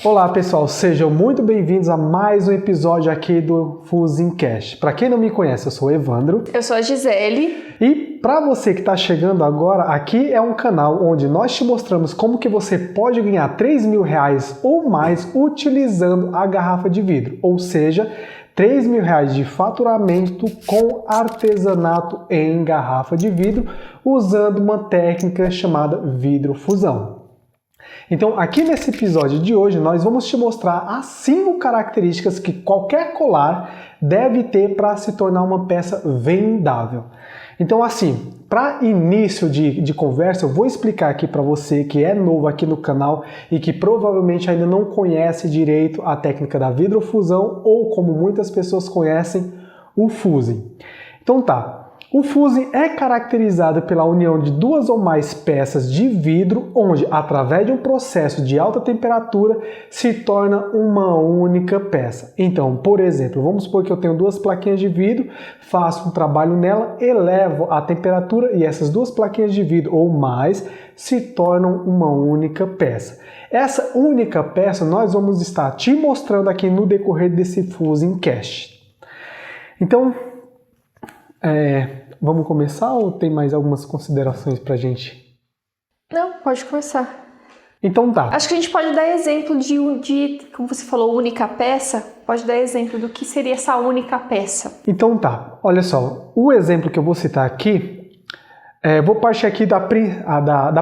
Olá pessoal, sejam muito bem-vindos a mais um episódio aqui do Fuzincast. Para quem não me conhece, eu sou o Evandro. Eu sou a Gisele. E para você que está chegando agora, aqui é um canal onde nós te mostramos como que você pode ganhar R$3.000 ou mais utilizando a garrafa de vidro. Ou seja, R$3.000 de faturamento com artesanato em garrafa de vidro, usando uma técnica chamada vidrofusão. Então, aqui nesse episódio de hoje, nós vamos te mostrar as 5 características que qualquer colar deve ter para se tornar uma peça vendável. Então, assim, para início de conversa, eu vou explicar aqui para você que é novo aqui no canal e que provavelmente ainda não conhece direito a técnica da vidrofusão ou, como muitas pessoas conhecem, o fusing. Então tá. O fusing é caracterizado pela união de 2 ou mais peças de vidro, onde, através de um processo de alta temperatura, se torna uma única peça. Então, por exemplo, vamos supor que eu tenho 2 plaquinhas de vidro, faço um trabalho nela, elevo a temperatura e essas 2 plaquinhas de vidro ou mais se tornam uma única peça. Essa única peça nós vamos estar te mostrando aqui no decorrer desse Fuzincast. Então, vamos começar ou tem mais algumas considerações pra gente? Não, pode começar. Então tá. Acho que a gente pode dar exemplo de, como você falou, única peça. Pode dar exemplo do que seria essa única peça. Então tá, olha só. O exemplo que eu vou citar aqui, vou partir aqui da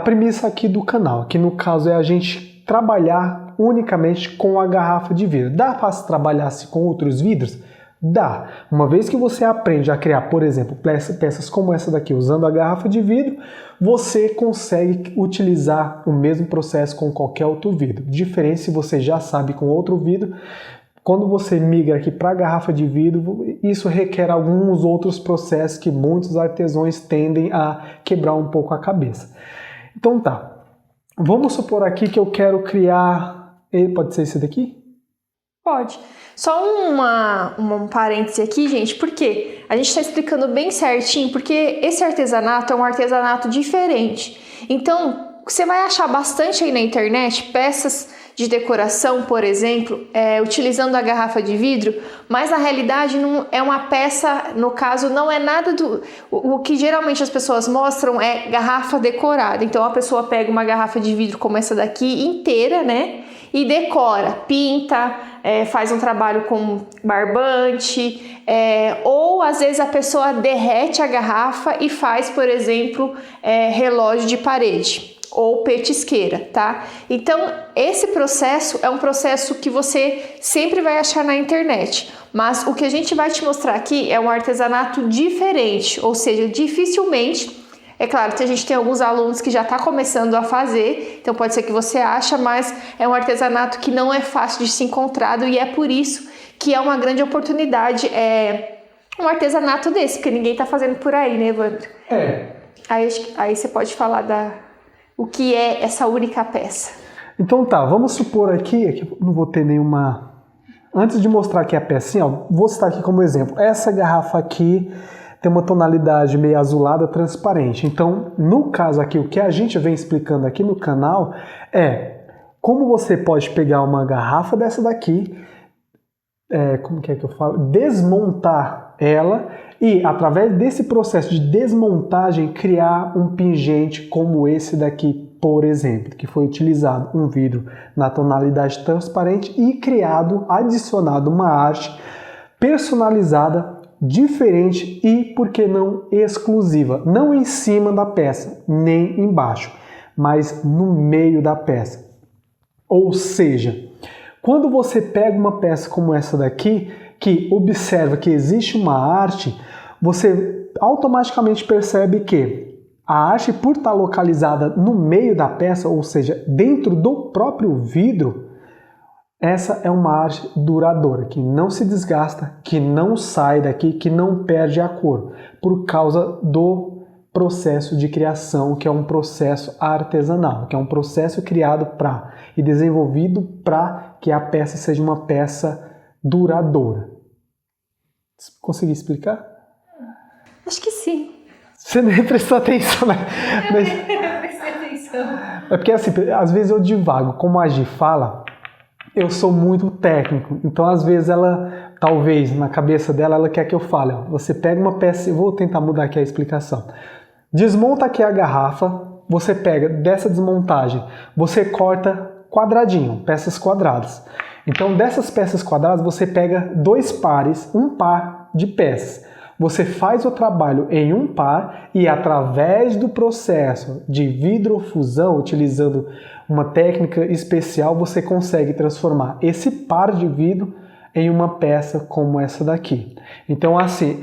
premissa aqui do canal, que no caso é a gente trabalhar unicamente com a garrafa de vidro. Dá para se trabalhar com outros vidros? Dá. Uma vez que você aprende a criar, por exemplo, peças como essa daqui, usando a garrafa de vidro, você consegue utilizar o mesmo processo com qualquer outro vidro. Diferente se você já sabe com outro vidro, quando você migra aqui para a garrafa de vidro, isso requer alguns outros processos que muitos artesãos tendem a quebrar um pouco a cabeça. Então tá. Vamos supor aqui que eu quero criar... Pode ser esse daqui? Pode. Só um parêntese aqui, gente, porque a gente está explicando bem certinho, porque esse artesanato é um artesanato diferente. Então, você vai achar bastante aí na internet peças de decoração, por exemplo, utilizando a garrafa de vidro, mas na realidade não é uma peça, no caso, não é nada do... O que geralmente as pessoas mostram é garrafa decorada. Então, a pessoa pega uma garrafa de vidro como essa daqui inteira, né? E decora, pinta, faz um trabalho com barbante, ou às vezes a pessoa derrete a garrafa e faz, por exemplo, relógio de parede ou petisqueira, tá? Então, esse processo é um processo que você sempre vai achar na internet, mas o que a gente vai te mostrar aqui é um artesanato diferente, ou seja, dificilmente... É claro que a gente tem alguns alunos que já está começando a fazer, então pode ser que você acha, mas é um artesanato que não é fácil de ser encontrado e é por isso que é uma grande oportunidade um artesanato desse, porque ninguém está fazendo por aí, né, Evandro? Aí você pode falar o que é essa única peça. Então tá, vamos supor aqui eu não vou ter nenhuma... Antes de mostrar aqui a pecinha, vou citar aqui como exemplo. Essa garrafa aqui tem uma tonalidade meio azulada transparente. Então, no caso aqui, o que a gente vem explicando aqui no canal é como você pode pegar uma garrafa dessa daqui, como que eu falo? Desmontar ela e, através desse processo de desmontagem, criar um pingente como esse daqui, por exemplo, que foi utilizado um vidro na tonalidade transparente e adicionado uma arte personalizada, diferente e, por que não, exclusiva. Não em cima da peça, nem embaixo, mas no meio da peça. Ou seja, quando você pega uma peça como essa daqui, que observa que existe uma arte, você automaticamente percebe que a arte, por estar localizada no meio da peça, ou seja, dentro do próprio vidro, essa é uma arte duradoura, que não se desgasta, que não sai daqui, que não perde a cor, por causa do processo de criação, que é um processo artesanal, que é um processo criado e desenvolvido para que a peça seja uma peça duradoura. Consegui explicar? Acho que sim. Você nem prestou atenção, né? Eu prestei atenção. É porque assim, às vezes eu divago, como a Gi fala... eu sou muito técnico, então às vezes ela, talvez na cabeça dela, ela quer que eu fale, ó, você pega uma peça, eu vou tentar mudar aqui a explicação. Desmonta aqui a garrafa, você pega dessa desmontagem, você corta quadradinho, peças quadradas. Então dessas peças quadradas você pega dois pares, um par de peças. Você faz o trabalho em um par e através do processo de vidrofusão, utilizando uma técnica especial, você consegue transformar esse par de vidro em uma peça como essa daqui. Então assim,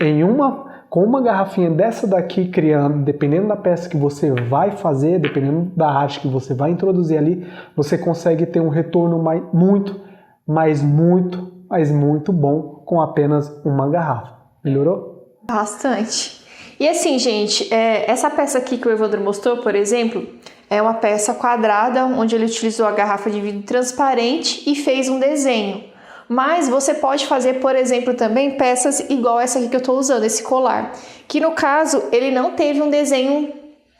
com uma garrafinha dessa daqui criando, dependendo da peça que você vai fazer, dependendo da arte que você vai introduzir ali, você consegue ter um retorno muito bom com apenas uma garrafa. Melhorou? Bastante. E assim, gente, essa peça aqui que o Evandro mostrou, por exemplo, é uma peça quadrada onde ele utilizou a garrafa de vidro transparente e fez um desenho. Mas você pode fazer, por exemplo, também peças igual essa aqui que eu estou usando, esse colar. Que no caso, ele não teve um desenho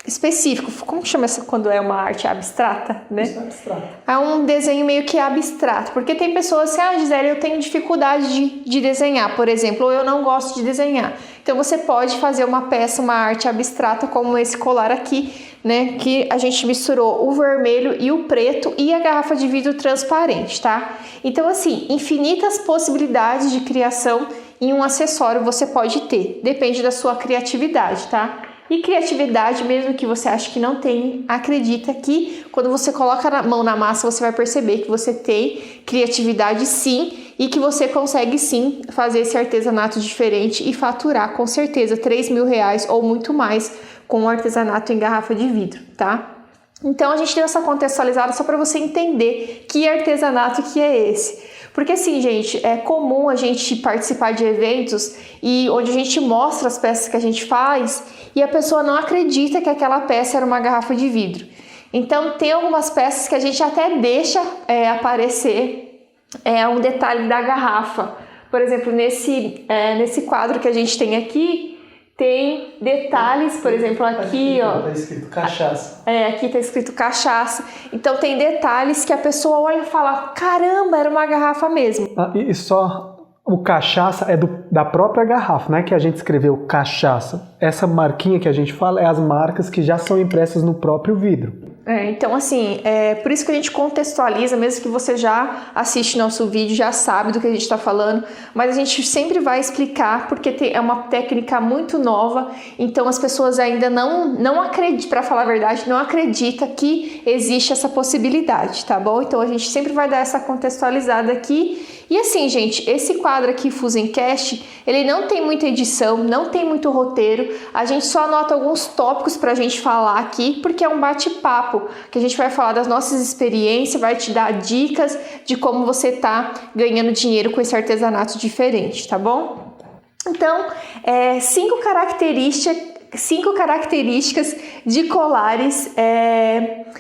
específico. Como que chama essa quando é uma arte abstrata, né? Isso é abstrato. É um desenho meio que abstrato. Porque tem pessoas assim, Gisele, eu tenho dificuldade de desenhar, por exemplo, ou eu não gosto de desenhar. Então você pode fazer uma peça, uma arte abstrata como esse colar aqui, né? Que a gente misturou o vermelho e o preto e a garrafa de vidro transparente, tá? Então assim, infinitas possibilidades de criação em um acessório você pode ter. Depende da sua criatividade, tá? E criatividade, mesmo que você ache que não tem, acredita que quando você coloca a mão na massa, você vai perceber que você tem criatividade sim e que você consegue sim fazer esse artesanato diferente e faturar com certeza R$3.000 ou muito mais com o artesanato em garrafa de vidro, tá? Então a gente deu essa contextualizada só para você entender que artesanato que é esse. Porque assim, gente, é comum a gente participar de eventos e onde a gente mostra as peças que a gente faz e a pessoa não acredita que aquela peça era uma garrafa de vidro. Então tem algumas peças que a gente até deixa aparecer um detalhe da garrafa. Por exemplo, nesse quadro que a gente tem aqui, tem detalhes, por exemplo, aqui, ó. Tá escrito cachaça. Aqui tá escrito cachaça. Então tem detalhes que a pessoa olha e fala, caramba, era uma garrafa mesmo. E só o cachaça é da própria garrafa, não é que a gente escreveu cachaça. Essa marquinha que a gente fala é as marcas que já são impressas no próprio vidro. Então assim, por isso que a gente contextualiza, mesmo que você já assiste nosso vídeo, já sabe do que a gente está falando, mas a gente sempre vai explicar, porque é uma técnica muito nova, então as pessoas ainda não acreditam, para falar a verdade, não acreditam que existe essa possibilidade, tá bom? Então a gente sempre vai dar essa contextualizada aqui. E assim, gente, esse quadro aqui, Fusencast, ele não tem muita edição, não tem muito roteiro, a gente só anota alguns tópicos pra gente falar aqui, porque é um bate-papo, que a gente vai falar das nossas experiências, vai te dar dicas de como você tá ganhando dinheiro com esse artesanato diferente, tá bom? Então, 5 características de colares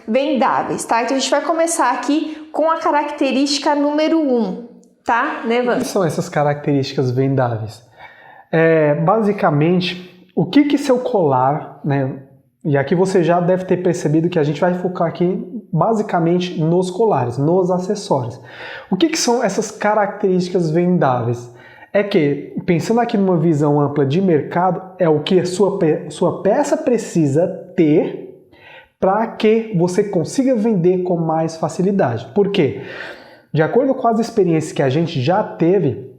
vendáveis, tá? Então a gente vai começar aqui com a característica número 1. Tá, né, Evandro? O que são essas características vendáveis? Basicamente, o que seu colar, né? E aqui você já deve ter percebido que a gente vai focar aqui basicamente nos colares, nos acessórios. O que são essas características vendáveis? É que, pensando aqui numa visão ampla de mercado, é o que a sua peça precisa ter para que você consiga vender com mais facilidade. Por quê? De acordo com as experiências que a gente já teve,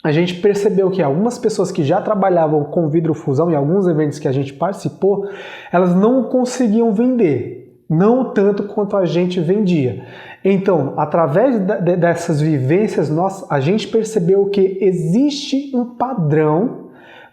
a gente percebeu que algumas pessoas que já trabalhavam com vidrofusão em alguns eventos que a gente participou, elas não conseguiam vender, não tanto quanto a gente vendia. Então, através dessas vivências nossas, a gente percebeu que existe um padrão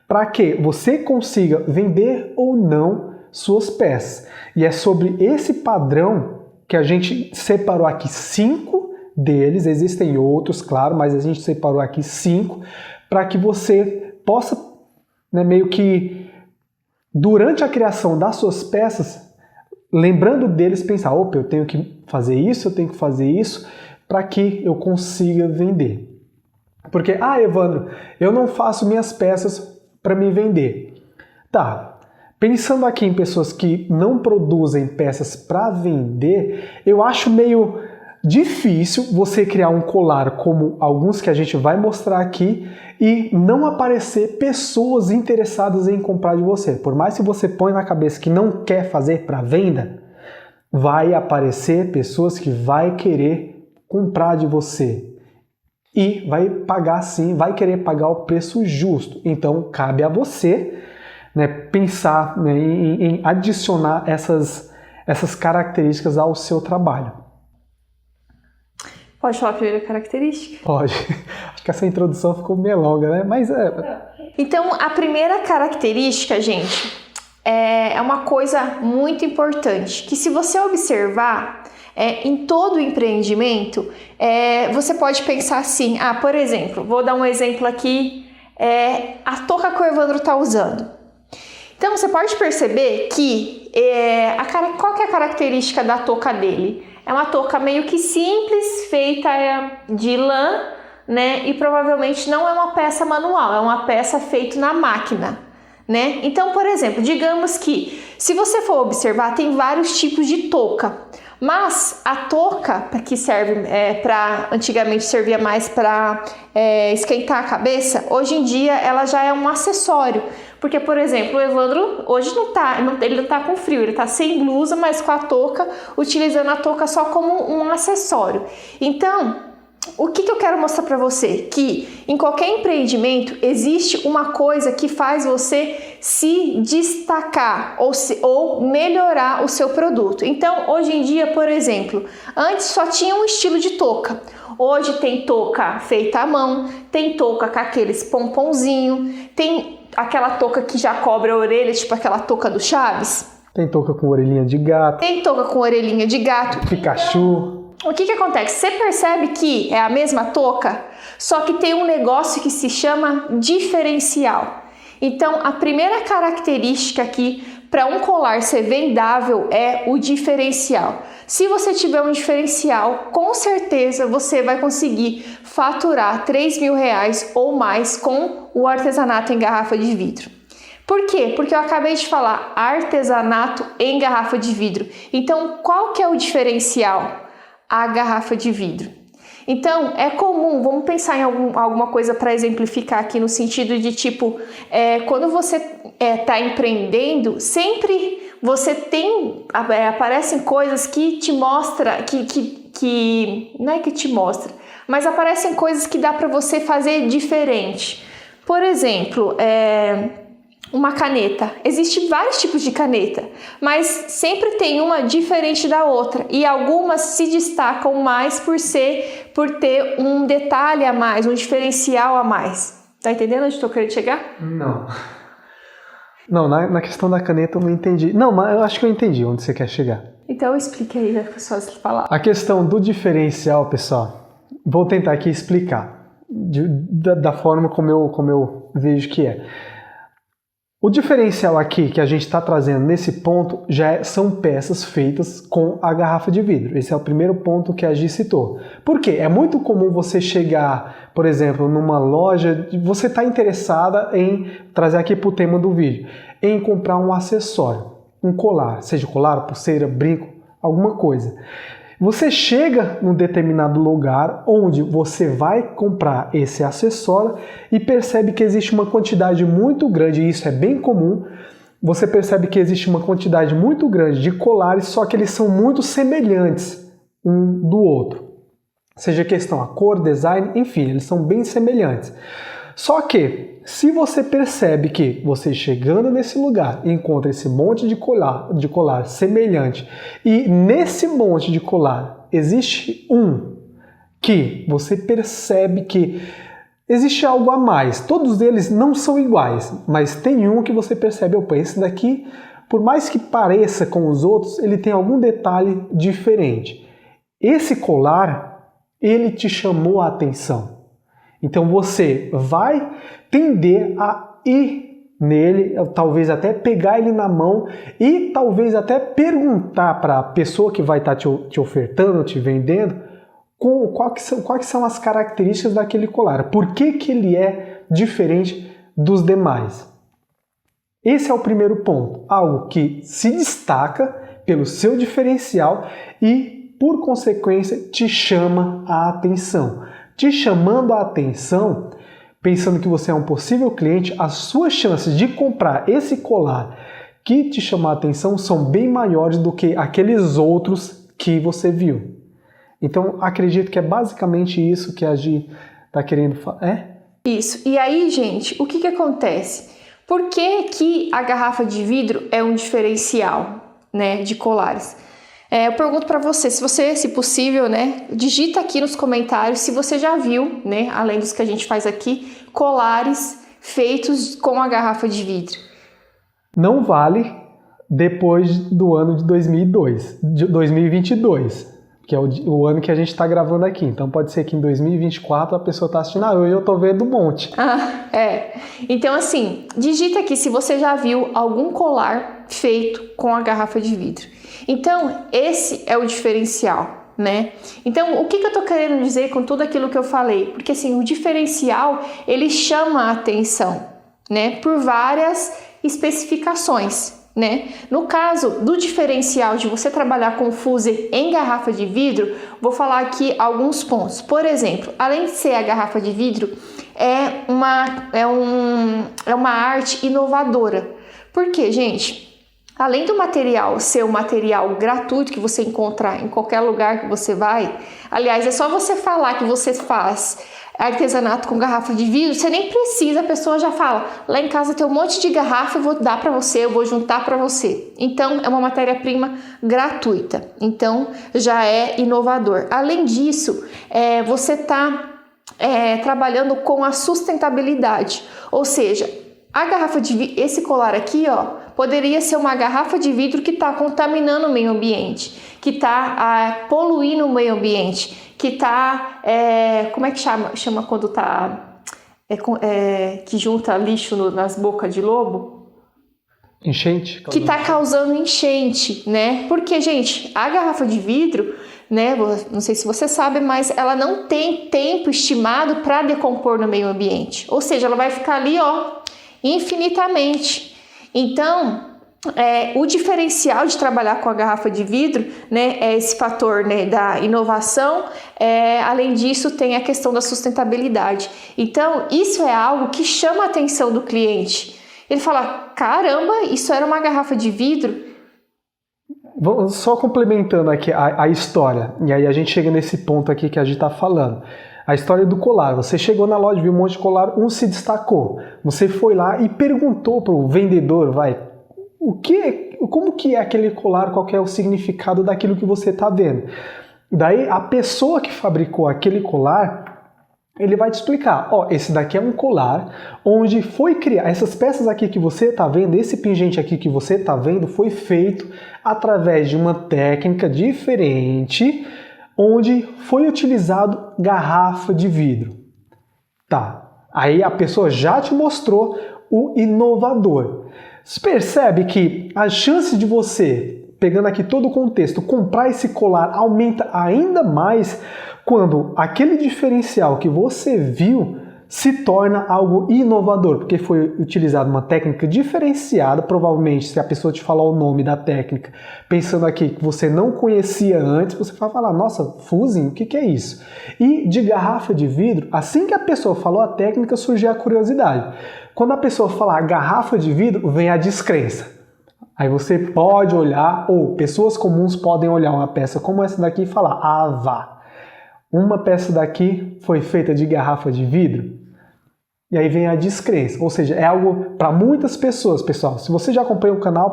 para que você consiga vender ou não suas peças. E é sobre esse padrão que a gente separou aqui 5 deles, existem outros, claro, mas a gente separou aqui 5 para que você possa, né, meio que durante a criação das suas peças, lembrando deles, pensar, opa, eu tenho que fazer isso, eu tenho que fazer isso para que eu consiga vender. Porque, Evandro, eu não faço minhas peças para me vender. Tá, pensando aqui em pessoas que não produzem peças para vender, eu acho meio difícil você criar um colar como alguns que a gente vai mostrar aqui e não aparecer pessoas interessadas em comprar de você. Por mais que você põe na cabeça que não quer fazer para venda, vai aparecer pessoas que vai querer comprar de você. E vai pagar sim, vai querer pagar o preço justo. Então, cabe a você, né, pensar, né, em adicionar essas características ao seu trabalho. Pode falar a primeira característica? Pode. Acho que essa introdução ficou meio longa, né? Mas Então, a primeira característica, gente, é uma coisa muito importante, que se você observar, em todo empreendimento, você pode pensar assim, por exemplo, vou dar um exemplo aqui, a touca que o Evandro está usando. Então, você pode perceber que qual que é a característica da touca dele? É uma touca meio que simples, feita de lã, né? E provavelmente não é uma peça manual, é uma peça feita na máquina, né? Então, por exemplo, digamos que, se você for observar, tem vários tipos de touca. Mas a touca, que serve antigamente servia mais para esquentar a cabeça, hoje em dia ela já é um acessório. Porque, por exemplo, o Evandro hoje ele não tá com frio, ele tá sem blusa, mas com a touca, utilizando a touca só como um acessório. Então, o que eu quero mostrar para você? Que em qualquer empreendimento existe uma coisa que faz você se destacar ou melhorar o seu produto. Então, hoje em dia, por exemplo, antes só tinha um estilo de touca. Hoje tem touca feita à mão, tem touca com aqueles pomponzinho, tem aquela touca que já cobre a orelha, tipo aquela touca do Chaves. Tem touca com orelhinha de gato. Tem touca com orelhinha de gato. Pikachu. O que acontece? Você percebe que é a mesma touca, só que tem um negócio que se chama diferencial. Então, a primeira característica aqui para um colar ser vendável é o diferencial. Se você tiver um diferencial, com certeza você vai conseguir faturar R$3.000 ou mais com o artesanato em garrafa de vidro. Por quê? Porque eu acabei de falar artesanato em garrafa de vidro. Então, qual que é o diferencial? A garrafa de vidro. Então, é comum, vamos pensar em alguma coisa para exemplificar aqui, no sentido de tipo, quando você está empreendendo, sempre você aparecem coisas que te mostra, que não é que te mostra, mas aparecem coisas que dá para você fazer diferente. Por exemplo, uma caneta. Existem vários tipos de caneta, mas sempre tem uma diferente da outra e algumas se destacam mais por ter um detalhe a mais, um diferencial a mais. Tá entendendo onde estou querendo chegar? Não, na questão da caneta eu não entendi. Não, mas eu acho que eu entendi onde você quer chegar. Então explique aí as pessoas falar. A questão do diferencial, pessoal, vou tentar aqui explicar da forma como eu vejo que é. O diferencial aqui que a gente está trazendo nesse ponto são peças feitas com a garrafa de vidro. Esse é o primeiro ponto que a Gi citou. Por quê? É muito comum você chegar, por exemplo, numa loja, você está interessada em trazer aqui para o tema do vídeo, em comprar um acessório, um colar, seja colar, pulseira, brinco, alguma coisa. Você chega num determinado lugar onde você vai comprar esse acessório e percebe que existe uma quantidade muito grande, e isso é bem comum, você percebe que existe uma quantidade muito grande de colares, só que eles são muito semelhantes um do outro. Seja questão a cor, design, enfim, eles são bem semelhantes. Só que, se você percebe que você chegando nesse lugar encontra esse monte de colar semelhante e nesse monte de colar existe um que você percebe que existe algo a mais. Todos eles não são iguais, mas tem um que você percebe, opa, esse daqui, por mais que pareça com os outros, ele tem algum detalhe diferente. Esse colar, ele te chamou a atenção. Então você vai tender a ir nele, talvez até pegar ele na mão e talvez até perguntar para a pessoa que vai estar te ofertando, te vendendo, quais são as características daquele colar, por que ele é diferente dos demais. Esse é o primeiro ponto, algo que se destaca pelo seu diferencial e por consequência, te chama a atenção. Te chamando a atenção, pensando que você é um possível cliente, as suas chances de comprar esse colar que te chamar a atenção são bem maiores do que aqueles outros que você viu. Então, acredito que é basicamente isso que a Gi está querendo falar. Isso. E aí, gente, o que acontece? Por que a garrafa de vidro é um diferencial, né, de colares? Eu pergunto para você, se possível, né, digita aqui nos comentários se você já viu, né, além dos que a gente faz aqui, colares feitos com a garrafa de vidro. Não vale depois do ano de 2022, que é o ano que a gente está gravando aqui. Então pode ser que em 2024 a pessoa está assistindo, hoje eu estou vendo um monte. Então assim, digita aqui se você já viu algum colar feito com a garrafa de vidro. Então esse é o diferencial, né? Então o que eu estou querendo dizer com tudo aquilo que eu falei? Porque assim, o diferencial, ele chama a atenção, né? Por várias especificações, né? No caso do diferencial de você trabalhar com fuse em garrafa de vidro, vou falar aqui alguns pontos. Por exemplo, além de ser a garrafa de vidro, é uma arte inovadora. Por quê, gente? Além do material ser um material gratuito que você encontra em qualquer lugar que você vai, aliás, é só você falar que você faz artesanato com garrafa de vidro, você nem precisa, a pessoa já fala, lá em casa tem um monte de garrafa, eu vou dar para você, eu vou juntar para você. Então, é uma matéria-prima gratuita, então já é inovador. Além disso, você está trabalhando com a sustentabilidade, ou seja, a garrafa de vidro, esse colar aqui, ó, poderia ser uma garrafa de vidro que está contaminando o meio ambiente, que está poluindo o meio ambiente, que está, como é que chama quando está, que junta lixo nas bocas de lobo? Enchente? Que está causando enchente, né? Porque, gente, a garrafa de vidro, né, não sei se você sabe, mas ela não tem tempo estimado para decompor no meio ambiente. Ou seja, ela vai ficar ali, ó, infinitamente. Então, o diferencial de trabalhar com a garrafa de vidro, né, é esse fator, né, da inovação. Além disso, tem a questão da sustentabilidade. Então, isso é algo que chama a atenção do cliente. Ele fala, caramba, isso era uma garrafa de vidro? Só complementando aqui a história, e aí a gente chega nesse ponto aqui que a gente está falando. A história do colar. Você chegou na loja, viu um monte de colar, um se destacou. Você foi lá e perguntou para o vendedor, como que é aquele colar, qual que é o significado daquilo que você está vendo. Daí a pessoa que fabricou aquele colar, ele vai te explicar, esse daqui é um colar onde foi criado, essas peças aqui que você está vendo, esse pingente aqui que você está vendo, foi feito através de uma técnica diferente, onde foi utilizado garrafa de vidro. Tá, aí a pessoa já te mostrou o inovador. Você percebe que a chance de você, pegando aqui todo o contexto, comprar esse colar aumenta ainda mais quando aquele diferencial que você viu se torna algo inovador, porque foi utilizada uma técnica diferenciada, provavelmente se a pessoa te falar o nome da técnica, pensando aqui que você não conhecia antes, você vai falar, nossa, fusing, o que é isso? E de garrafa de vidro, assim que a pessoa falou a técnica, surgiu a curiosidade. Quando a pessoa falar garrafa de vidro, vem a descrença. Aí você pode olhar, ou pessoas comuns podem olhar uma peça como essa daqui e falar, vá. Uma peça daqui foi feita de garrafa de vidro, e aí vem a descrença, ou seja, é algo para muitas pessoas, pessoal. Se você já acompanha o canal,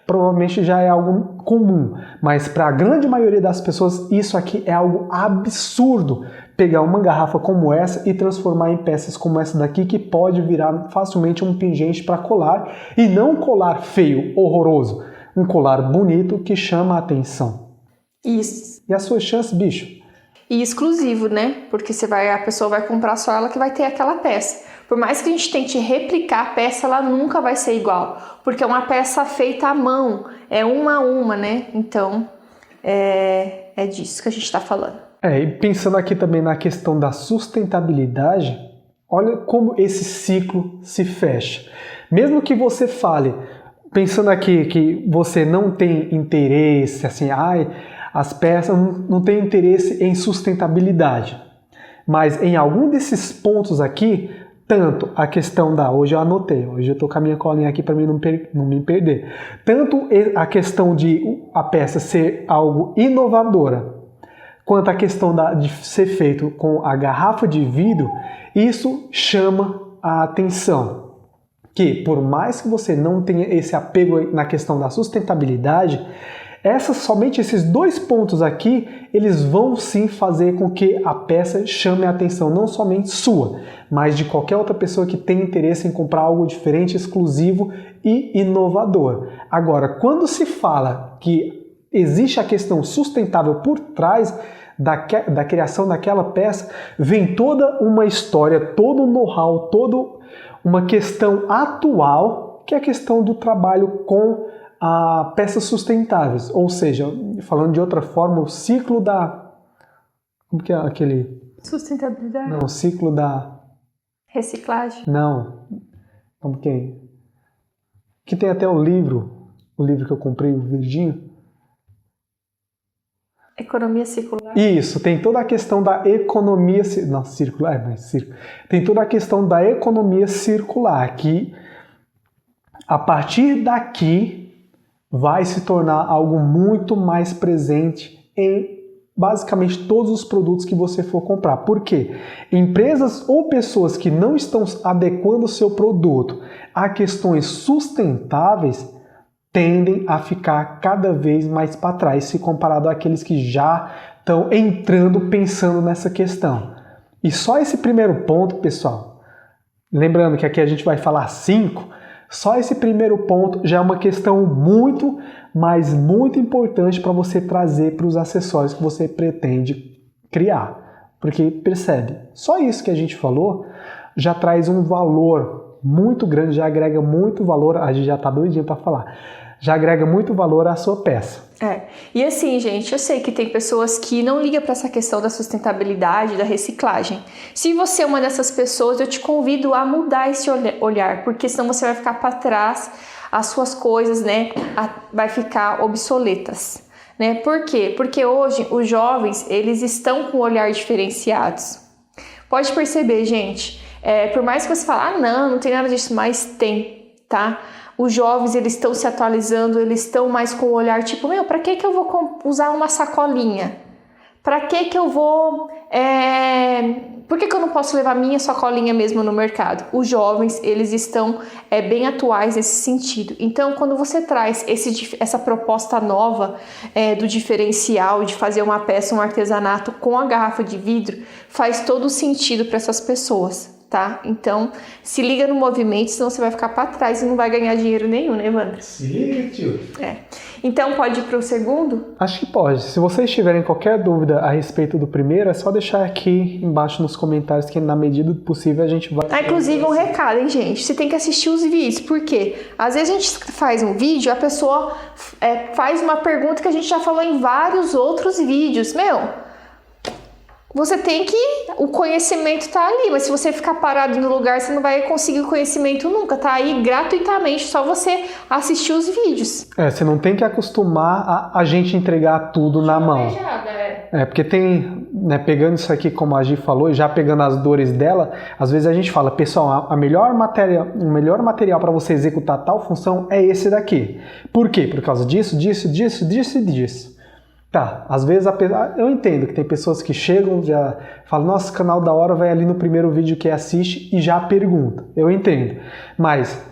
provavelmente já é algo comum, mas para a grande maioria das pessoas, isso aqui é algo absurdo. Pegar uma garrafa como essa e transformar em peças como essa daqui, que pode virar facilmente um pingente para colar, e não um colar feio, horroroso, um colar bonito que chama a atenção. Isso. E a sua chance, bicho? E exclusivo, né? Porque a pessoa vai comprar só ela que vai ter aquela peça. Por mais que a gente tente replicar a peça, ela nunca vai ser igual, porque é uma peça feita à mão, é uma a uma, né? Então, é disso que a gente está falando. E pensando aqui também na questão da sustentabilidade, olha como esse ciclo se fecha. Mesmo que você fale, pensando aqui que você não tem interesse, assim, As peças não têm interesse em sustentabilidade. Mas em algum desses pontos aqui, tanto a questão hoje eu anotei, hoje eu estou com a minha colinha aqui para mim não me perder. Tanto a questão de a peça ser algo inovadora, quanto a questão de ser feito com a garrafa de vidro, isso chama a atenção. Que por mais que você não tenha esse apego na questão da sustentabilidade, somente esses 2 pontos aqui, eles vão sim fazer com que a peça chame a atenção, não somente sua, mas de qualquer outra pessoa que tenha interesse em comprar algo diferente, exclusivo e inovador. Agora, quando se fala que existe a questão sustentável por trás da criação daquela peça, vem toda uma história, todo um know-how, toda uma questão atual, que é a questão do trabalho com peças sustentáveis, ou seja, falando de outra forma, o ciclo como que é aquele? Sustentabilidade? Não, o ciclo da... Reciclagem? Não, como que é? Que tem até o livro que eu comprei, o verdinho. Economia circular? Isso, tem toda a questão da economia... Não, circular, mas circular. Tem toda a questão da economia circular, que a partir daqui vai se tornar algo muito mais presente em basicamente todos os produtos que você for comprar. Por quê? Empresas ou pessoas que não estão adequando o seu produto a questões sustentáveis tendem a ficar cada vez mais para trás se comparado àqueles que já estão entrando pensando nessa questão. E só esse primeiro ponto, pessoal, lembrando que aqui a gente vai falar 5, só esse primeiro ponto já é uma questão muito, mas muito importante para você trazer para os acessórios que você pretende criar. Porque percebe, só isso que a gente falou já traz um valor muito grande, já agrega muito valor, a gente já está doidinho para falar, já agrega muito valor à sua peça. E assim, gente, eu sei que tem pessoas que não ligam para essa questão da sustentabilidade, da reciclagem. Se você é uma dessas pessoas, eu te convido a mudar esse olhar, porque senão você vai ficar para trás, as suas coisas, né, vai ficar obsoletas, né? Por quê? Porque hoje os jovens, eles estão com olhares diferenciados. Pode perceber, gente, por mais que você fale, não tem nada disso, mas tem, tá? Os jovens, eles estão se atualizando, eles estão mais com o olhar tipo, pra que eu vou usar uma sacolinha? Pra que eu vou... Por que eu não posso levar minha sacolinha mesmo no mercado? Os jovens, eles estão bem atuais nesse sentido. Então, quando você traz essa proposta nova do diferencial, de fazer uma peça, um artesanato com a garrafa de vidro, faz todo sentido para essas pessoas. Tá? Então, se liga no movimento, senão você vai ficar para trás e não vai ganhar dinheiro nenhum, né, Evandro? Se liga, tio. Então, pode ir para o segundo? Acho que pode. Se vocês tiverem qualquer dúvida a respeito do primeiro, é só deixar aqui embaixo nos comentários que na medida do possível a gente vai... Inclusive um recado, hein, gente? Você tem que assistir os vídeos, porque às vezes a gente faz um vídeo, a pessoa faz uma pergunta que a gente já falou em vários outros vídeos. Você tem que... O conhecimento tá ali, mas se você ficar parado no lugar, você não vai conseguir o conhecimento nunca. Tá aí gratuitamente, só você assistir os vídeos. Você não tem que acostumar a gente entregar tudo na mão. Porque tem, né, pegando isso aqui como a Gi falou, e já pegando as dores dela, às vezes a gente fala, pessoal, o melhor material para você executar tal função é esse daqui. Por quê? Por causa disso, disso, disso, disso e disso. Tá, às vezes eu entendo que tem pessoas que chegam, já falam, nossa, canal da hora, vai ali no primeiro vídeo que assiste e já pergunta. Eu entendo. Mas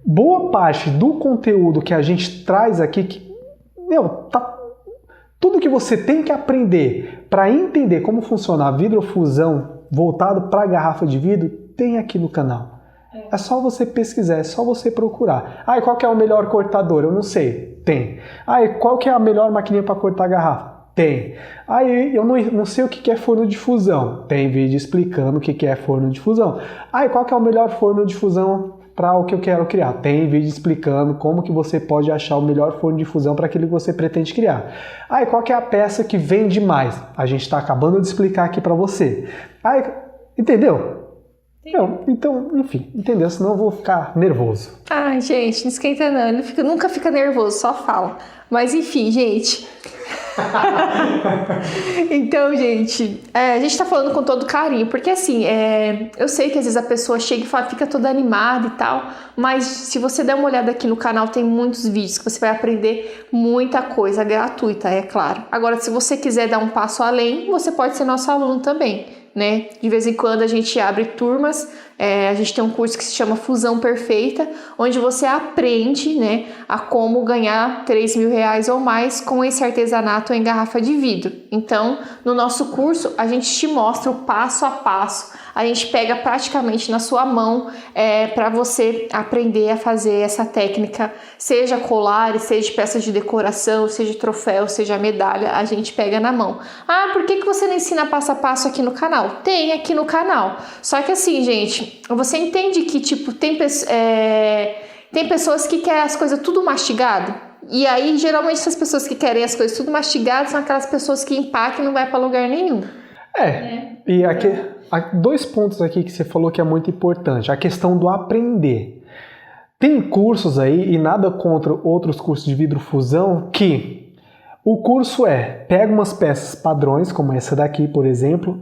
boa parte do conteúdo que a gente traz aqui, tudo que você tem que aprender para entender como funciona a vidrofusão voltado para a garrafa de vidro, tem aqui no canal. É só você pesquisar, é só você procurar. Qual que é o melhor cortador? Eu não sei. Tem. Qual que é a melhor maquininha para cortar a garrafa? Tem. Eu não sei o que é forno de fusão. Tem vídeo explicando o que é forno de fusão. Qual que é o melhor forno de fusão para o que eu quero criar? Tem vídeo explicando como que você pode achar o melhor forno de fusão para aquilo que você pretende criar. Qual que é a peça que vende mais? A gente está acabando de explicar aqui para você. Entendeu? Então, enfim, entendeu? Senão eu vou ficar nervoso. Gente, não esquenta não. Ele nunca fica nervoso, só fala. Mas enfim, gente. Então, gente, a gente tá falando com todo carinho, porque assim, eu sei que às vezes a pessoa chega e fica toda animada e tal, mas se você der uma olhada aqui no canal, tem muitos vídeos que você vai aprender muita coisa gratuita, é claro. Agora, se você quiser dar um passo além, você pode ser nosso aluno também, né? De vez em quando a gente abre turmas, a gente tem um curso que se chama Fusão Perfeita, onde você aprende, né, a como ganhar R$3.000 ou mais com esse artesanato em garrafa de vidro. Então, no nosso curso, a gente te mostra o passo a passo, a gente pega praticamente na sua mão para você aprender a fazer essa técnica, seja colares, seja peças de decoração, seja troféu, seja medalha, a gente pega na mão. Ah, por que você não ensina passo a passo aqui no canal? Tem aqui no canal. Só que assim, gente, você entende que tipo tem pessoas que querem as coisas tudo mastigado? E aí, geralmente, essas pessoas que querem as coisas tudo mastigadas são aquelas pessoas que empacam e não vai para lugar nenhum. E aqui, há 2 pontos aqui que você falou que é muito importante. A questão do aprender. Tem cursos aí, e nada contra outros cursos de vidrofusão, que o curso pega umas peças padrões, como essa daqui, por exemplo,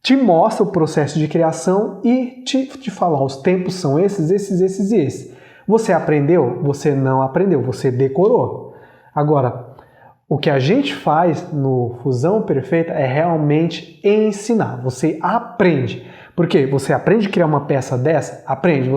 te mostra o processo de criação e te fala, os tempos são esses, esses, esses e esses. Você aprendeu? Você não aprendeu, você decorou. Agora, o que a gente faz no Fusão Perfeita é realmente ensinar. Você aprende. Por quê? Você aprende a criar uma peça dessa? Aprende.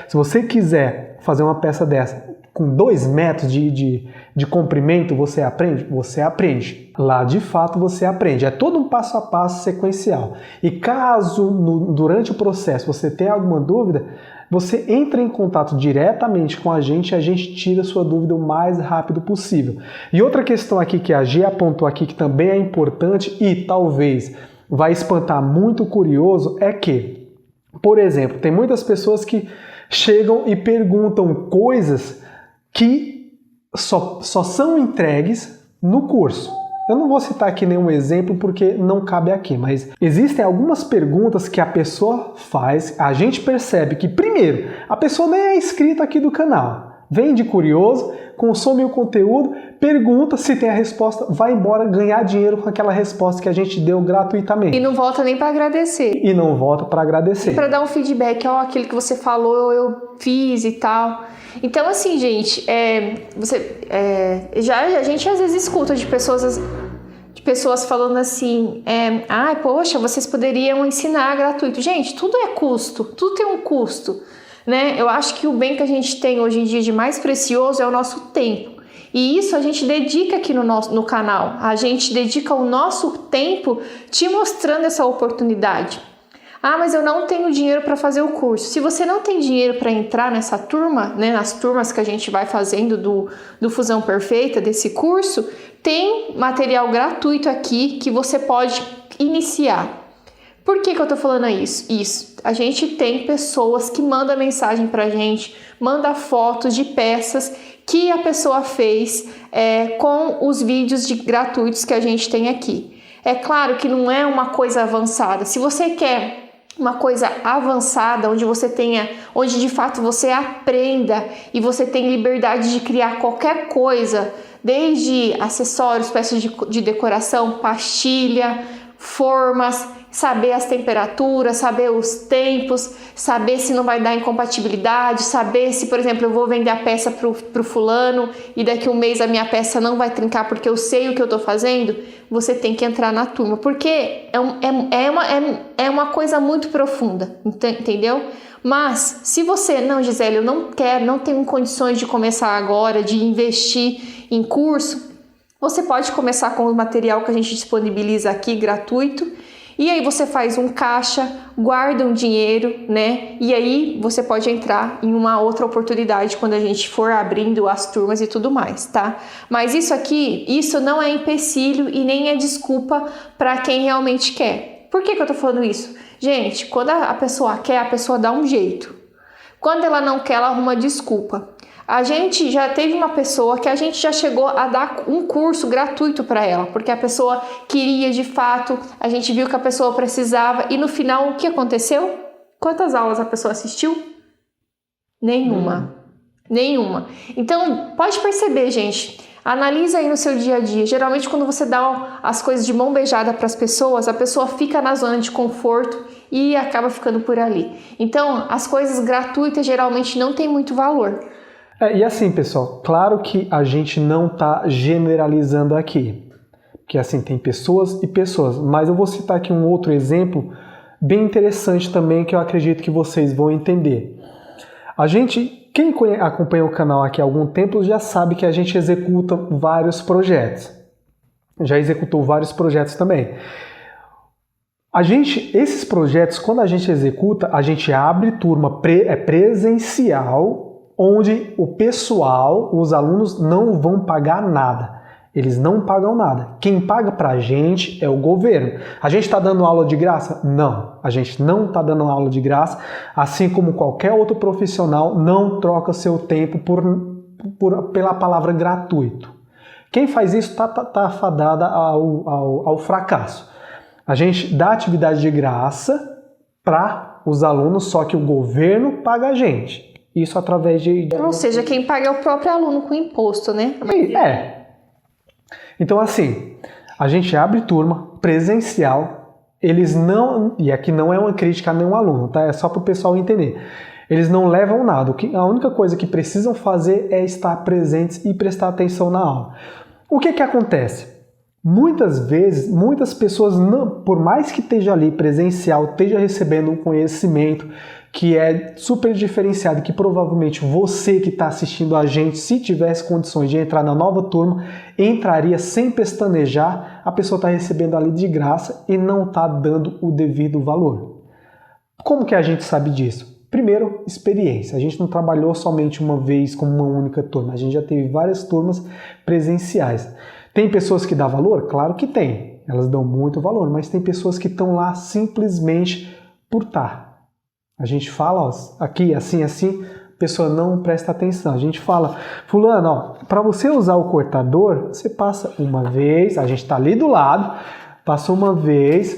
Se você quiser fazer uma peça dessa com 2 metros de comprimento, você aprende? Você aprende. Lá, de fato, você aprende. É todo um passo a passo sequencial. E caso, durante o processo, você tenha alguma dúvida, você entra em contato diretamente com a gente e a gente tira a sua dúvida o mais rápido possível. E outra questão aqui que a G apontou aqui, que também é importante e talvez vai espantar muito curioso, é que, por exemplo, tem muitas pessoas que chegam e perguntam coisas que só são entregues no curso. Eu não vou citar aqui nenhum exemplo porque não cabe aqui, mas existem algumas perguntas que a pessoa faz, a gente percebe que, primeiro, a pessoa nem é inscrita aqui do canal. Vem de curioso, consome o conteúdo, pergunta, se tem a resposta, vai embora ganhar dinheiro com aquela resposta que a gente deu gratuitamente. E não volta nem para agradecer. E não volta para agradecer. Para dar um feedback, aquilo que você falou, eu fiz e tal. Então, assim, gente, a gente às vezes escuta de pessoas falando assim, poxa, vocês poderiam ensinar gratuito. Gente, tudo é custo, tudo tem um custo, né? Eu acho que o bem que a gente tem hoje em dia de mais precioso é o nosso tempo. E isso a gente dedica aqui no canal. A gente dedica o nosso tempo te mostrando essa oportunidade. Ah, mas eu não tenho dinheiro para fazer o curso. Se você não tem dinheiro para entrar nessa turma, né, nas turmas que a gente vai fazendo do Fusão Perfeita, desse curso, tem material gratuito aqui que você pode iniciar. Por que eu tô falando isso? A gente tem pessoas que mandam mensagem pra gente, manda fotos de peças que a pessoa fez com os vídeos gratuitos que a gente tem aqui. É claro que não é uma coisa avançada. Se você quer uma coisa avançada, onde de fato você aprenda e você tem liberdade de criar qualquer coisa, desde acessórios, peças de decoração, pastilha, formas, saber as temperaturas, saber os tempos, saber se não vai dar incompatibilidade, saber se, por exemplo, eu vou vender a peça pro fulano e daqui um mês a minha peça não vai trincar porque eu sei o que eu tô fazendo, você tem que entrar na turma, porque é uma coisa muito profunda, entendeu? Mas, se você, não, Gisele, eu não tenho condições de começar agora, de investir em curso, você pode começar com o material que a gente disponibiliza aqui, gratuito, e aí você faz um caixa, guarda um dinheiro, né? E aí você pode entrar em uma outra oportunidade quando a gente for abrindo as turmas e tudo mais, tá? Mas isso não é empecilho e nem é desculpa para quem realmente quer. Por que eu tô falando isso? Gente, quando a pessoa quer, a pessoa dá um jeito. Quando ela não quer, ela arruma desculpa. A gente já teve uma pessoa que a gente já chegou a dar um curso gratuito para ela, porque a pessoa queria de fato, a gente viu que a pessoa precisava e no final o que aconteceu? Quantas aulas a pessoa assistiu? Nenhuma. Nenhuma. Então, pode perceber, gente, Analisa aí no seu dia a dia. Geralmente quando você dá as coisas de mão beijada para as pessoas, a pessoa fica na zona de conforto e acaba ficando por ali. Então, as coisas gratuitas geralmente não têm muito valor. E assim, pessoal, claro que a gente não está generalizando aqui, porque assim, tem pessoas e pessoas, mas eu vou citar aqui um outro exemplo bem interessante também que eu acredito que vocês vão entender. Quem acompanha o canal aqui há algum tempo já sabe que a gente executa vários projetos. Já executou vários projetos também. Esses projetos, quando a gente executa, a gente abre turma presencial, onde o pessoal, os alunos não vão pagar nada. Eles não pagam nada. Quem paga pra gente é o governo. A gente está dando aula de graça? Não. A gente não está dando aula de graça, assim como qualquer outro profissional não troca seu tempo pela palavra gratuito. Quem faz isso está fadada ao fracasso. A gente dá atividade de graça para os alunos, só que o governo paga a gente. Isso através de... Ou seja, quem paga é o próprio aluno com imposto, né? Então, assim, a gente abre turma presencial, eles não... E aqui não é uma crítica a nenhum aluno, tá? É só para o pessoal entender. Eles não levam nada. A única coisa que precisam fazer é estar presentes e prestar atenção na aula. O que acontece? Muitas vezes, muitas pessoas, por mais que esteja ali presencial, esteja recebendo um conhecimento que é super diferenciado, que provavelmente você que está assistindo a gente, se tivesse condições de entrar na nova turma, entraria sem pestanejar, a pessoa está recebendo ali de graça e não está dando o devido valor. Como que a gente sabe disso? Primeiro, experiência. A gente não trabalhou somente uma vez com uma única turma, a gente já teve várias turmas presenciais. Tem pessoas que dão valor? Claro que tem, elas dão muito valor, mas tem pessoas que estão lá simplesmente por estar. A gente fala, aqui, assim, a pessoa não presta atenção. A gente fala, fulano, para você usar o cortador, você passa uma vez, a gente está ali do lado, passa uma vez,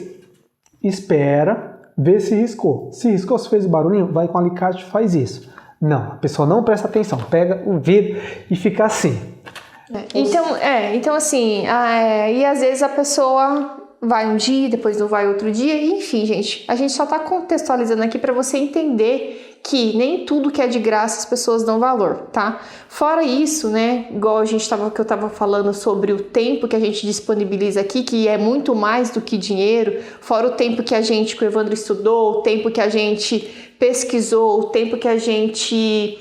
espera, vê se riscou. Se riscou, se fez o barulhinho, vai com o alicate e faz isso. Não, a pessoa não presta atenção, pega o vidro e fica assim. Então assim, e às vezes a pessoa vai um dia, depois não vai outro dia, enfim, gente, a gente só está contextualizando aqui para você entender que nem tudo que é de graça as pessoas dão valor, tá? Fora isso, né, igual que eu estava falando sobre o tempo que a gente disponibiliza aqui, que é muito mais do que dinheiro, fora o tempo que o Evandro estudou, o tempo que a gente pesquisou, o tempo que a gente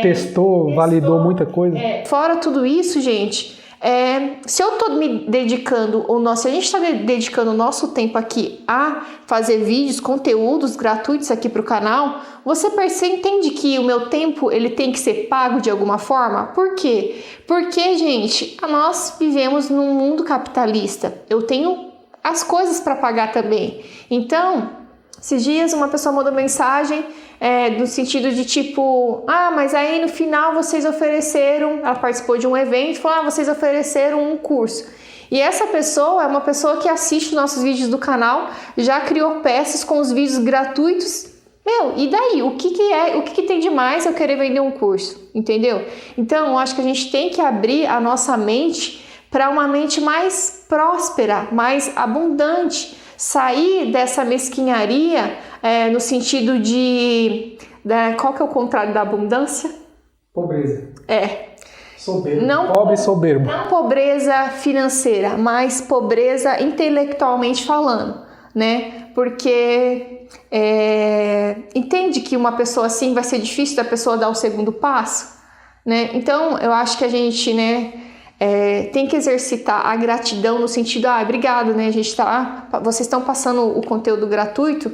testou, validou muita coisa. Fora tudo isso, gente, se eu estou me dedicando, se a gente está dedicando o nosso tempo aqui a fazer vídeos, conteúdos gratuitos aqui para o canal, você entende que o meu tempo ele tem que ser pago de alguma forma? Por quê? Porque, gente, nós vivemos num mundo capitalista. Eu tenho as coisas para pagar também. Então, esses dias uma pessoa mandou mensagem no sentido de tipo, mas aí no final vocês ofereceram, ela participou de um evento, falou, vocês ofereceram um curso. E essa pessoa é uma pessoa que assiste nossos vídeos do canal, já criou peças com os vídeos gratuitos. E daí? O que tem de mais eu querer vender um curso? Entendeu? Então, eu acho que a gente tem que abrir a nossa mente para uma mente mais próspera, mais abundante. Sair dessa mesquinharia no sentido de... qual que é o contrário da abundância? Pobreza. Soberbo. Pobre e soberbo. Não pobreza financeira, mas pobreza intelectualmente falando, né? Porque entende que uma pessoa assim vai ser difícil da pessoa dar o segundo passo, né? Então, eu acho que a gente, tem que exercitar a gratidão no sentido, obrigado, né? Vocês estão passando o conteúdo gratuito.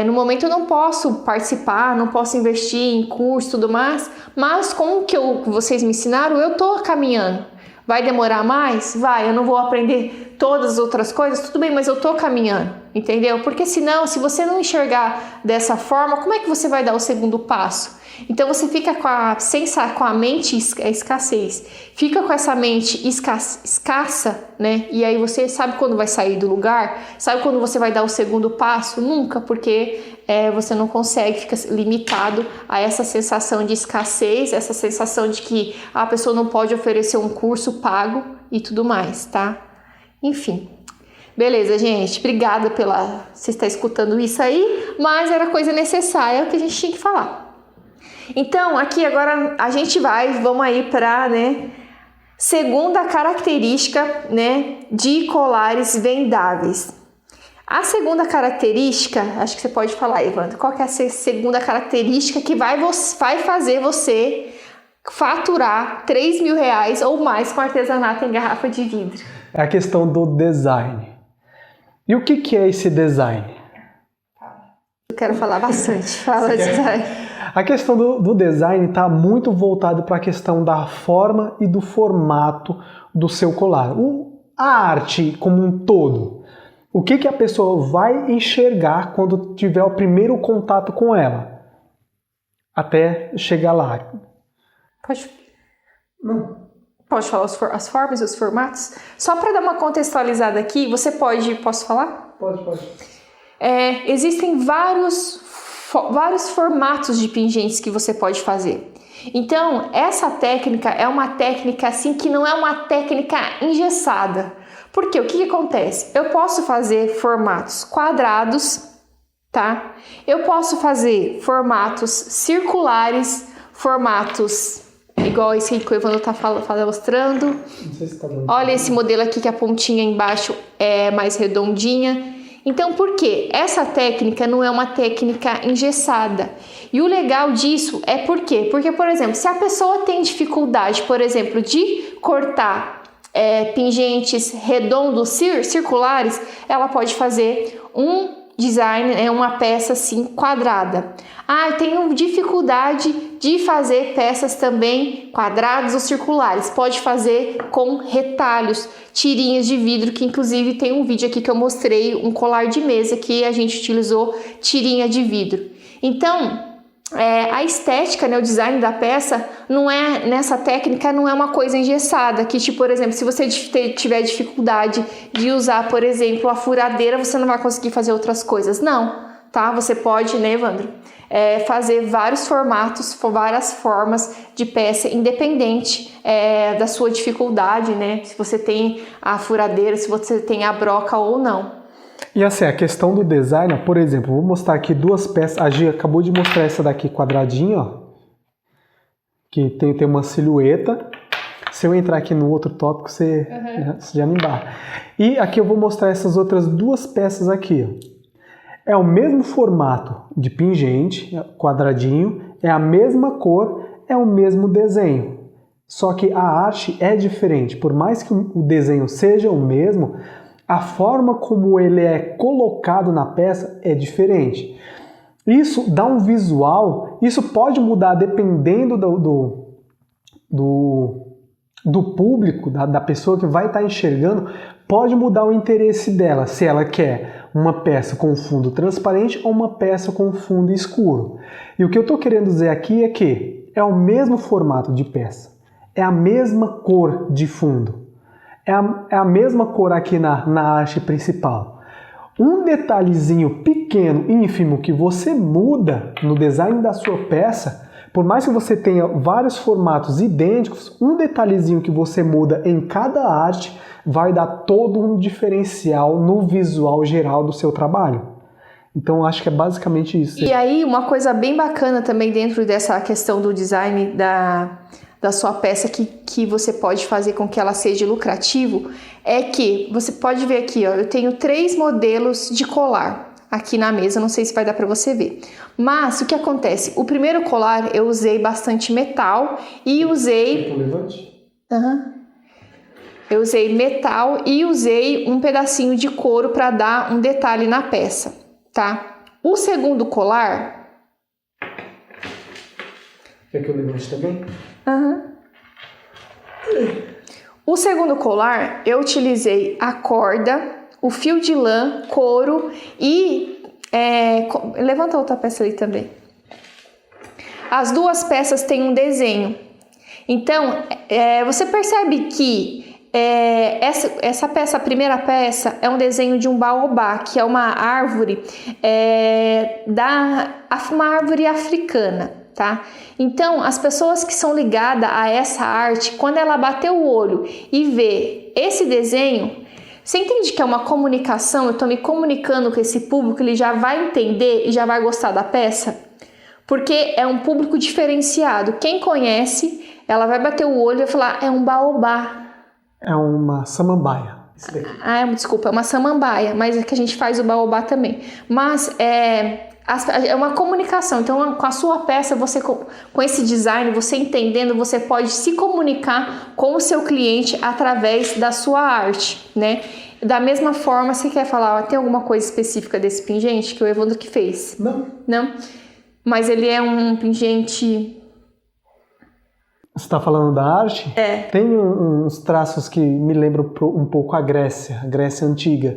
No momento eu não posso participar, não posso investir em curso e tudo mais, mas com o que vocês me ensinaram, eu tô caminhando. Vai demorar mais? Vai, eu não vou aprender todas as outras coisas, tudo bem, mas eu tô caminhando, entendeu? Porque senão, se você não enxergar dessa forma, como é que você vai dar o segundo passo? Então você fica com a mente escassez, fica com essa mente escassa, né? E aí você sabe quando vai sair do lugar? Sabe quando você vai dar o segundo passo? Nunca, porque você não consegue, fica limitado a essa sensação de escassez, essa sensação de que a pessoa não pode oferecer um curso pago e tudo mais, tá? Enfim. Beleza, gente, obrigada você estar escutando isso aí, mas era coisa necessária que a gente tinha que falar. Então, aqui agora a gente vamos aí para, né, segunda característica, né, de colares vendáveis. A segunda característica, acho que você pode falar, Evandro, qual que é a segunda característica que vai fazer você faturar R$3.000 ou mais com artesanato em garrafa de vidro? É a questão do design. E o que é esse design? Eu quero falar bastante. Fala design. A questão do design está muito voltado para a questão da forma e do formato do seu colar. A arte como um todo. O que a pessoa vai enxergar quando tiver o primeiro contato com ela? Até chegar lá. Pode falar as formas e os formatos? Só para dar uma contextualizada aqui, posso falar? Pode. Existem vários formatos de pingentes que você pode fazer. Então, essa técnica é uma técnica assim que não é uma técnica engessada. Porque o que acontece? Eu posso fazer formatos quadrados, tá? Eu posso fazer formatos circulares, formatos igual esse que o Evandro está mostrando. Não sei se tá dando. Olha esse modelo aqui que a pontinha embaixo é mais redondinha. Então, por quê? Essa técnica não é uma técnica engessada. E o legal disso é por quê? Porque, por exemplo, se a pessoa tem dificuldade, por exemplo, de cortar pingentes redondos, circulares, ela pode fazer um design, uma peça assim quadrada. Eu tenho dificuldade de fazer peças também quadradas ou circulares. Pode fazer com retalhos, tirinhas de vidro, que inclusive tem um vídeo aqui que eu mostrei, um colar de mesa que a gente utilizou tirinha de vidro. Então, a estética, né, o design da peça, nessa técnica não é uma coisa engessada, que tipo, por exemplo, se você tiver dificuldade de usar, por exemplo, a furadeira, você não vai conseguir fazer outras coisas. Não, tá? Você pode, né, Evandro, fazer vários formatos, várias formas de peça, independente da sua dificuldade, né? Se você tem a furadeira, se você tem a broca ou não. E assim, a questão do design, por exemplo, vou mostrar aqui duas peças. A Gia acabou de mostrar essa daqui quadradinha, ó, que tem uma silhueta. Se eu entrar aqui no outro tópico, você já me embarra. E aqui eu vou mostrar essas outras duas peças aqui, ó. É o mesmo formato de pingente, quadradinho, é a mesma cor, é o mesmo desenho. Só que a arte é diferente. Por mais que o desenho seja o mesmo, a forma como ele é colocado na peça é diferente. Isso dá um visual, isso pode mudar dependendo do público, da pessoa que vai estar enxergando, pode mudar o interesse dela, se ela quer uma peça com fundo transparente ou uma peça com fundo escuro. E o que eu estou querendo dizer aqui é que é o mesmo formato de peça, é a mesma cor de fundo. É a mesma cor aqui na arte principal. Um detalhezinho pequeno, ínfimo, que você muda no design da sua peça, por mais que você tenha vários formatos idênticos, um detalhezinho que você muda em cada arte vai dar todo um diferencial no visual geral do seu trabalho. Então, acho que é basicamente isso. E aí, uma coisa bem bacana também dentro dessa questão do design da sua peça que você pode fazer com que ela seja lucrativo, é que você pode ver aqui, ó, eu tenho 3 modelos de colar aqui na mesa, não sei se vai dar para você ver. Mas o que acontece? O primeiro colar eu usei bastante metal e usei... Eu usei metal e usei um pedacinho de couro para dar um detalhe na peça, tá? O segundo colar... Quer que eu levante também? O segundo colar eu utilizei a corda, o fio de lã, couro e levanta outra peça ali também. as duas peças têm um desenho. Então, você percebe que essa peça, a primeira peça, é um desenho de um baobá, que é uma árvore, uma árvore africana, tá? Então, as pessoas que são ligadas a essa arte, quando ela bater o olho e vê esse desenho, você entende que é uma comunicação? Eu estou me comunicando com esse público, ele já vai entender e já vai gostar da peça? Porque é um público diferenciado. Quem conhece, ela vai bater o olho e vai falar, é um baobá. É uma samambaia. Desculpa, é uma samambaia, mas é que a gente faz o baobá também. Mas é uma comunicação. Então, com a sua peça, você com esse design, você entendendo, você pode se comunicar com o seu cliente através da sua arte, né? Da mesma forma, você quer falar, tem alguma coisa específica desse pingente que o Evandro que fez? Não? Mas ele é um pingente... Você está falando da arte? Tem uns traços que me lembram um pouco a Grécia Antiga.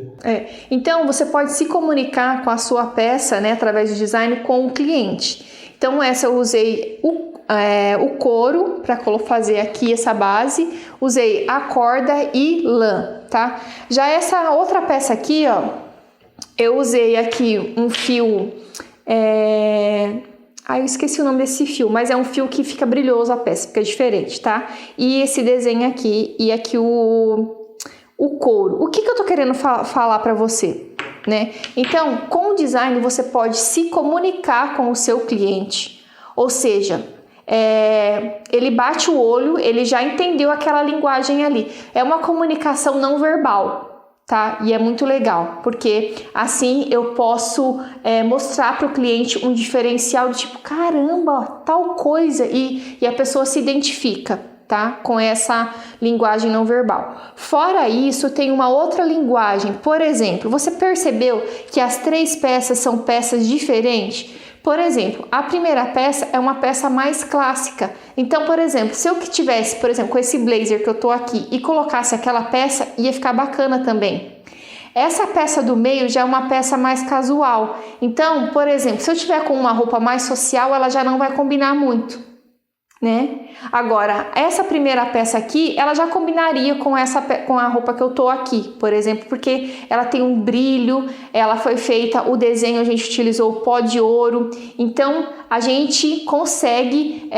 Então, você pode se comunicar com a sua peça, né, através do design, com o cliente. Então, essa eu usei o couro para fazer aqui essa base, usei a corda e lã, tá? Já essa outra peça aqui, ó, eu usei aqui um fio... eu esqueci o nome desse fio, mas é um fio que fica brilhoso a peça, fica diferente, tá? E esse desenho aqui, e aqui o couro. O que eu tô querendo falar pra você, né? Então, com o design, você pode se comunicar com o seu cliente. Ou seja, ele bate o olho, ele já entendeu aquela linguagem ali. É uma comunicação não verbal. Tá? E é muito legal, porque assim eu posso mostrar para o cliente um diferencial do tipo, caramba, tal coisa, e a pessoa se identifica, tá? Com essa linguagem não verbal. Fora isso, tem uma outra linguagem. Por exemplo, você percebeu que as 3 peças são peças diferentes? Por exemplo, a primeira peça é uma peça mais clássica. Então, por exemplo, se eu que tivesse, por exemplo, com esse blazer que eu tô aqui e colocasse aquela peça, ia ficar bacana também. Essa peça do meio já é uma peça mais casual. Então, por exemplo, se eu tiver com uma roupa mais social, ela já não vai combinar muito, né? Agora, essa primeira peça aqui, ela já combinaria com a roupa que eu tô aqui, por exemplo, porque ela tem um brilho, ela foi feita, o desenho a gente utilizou o pó de ouro, então a gente consegue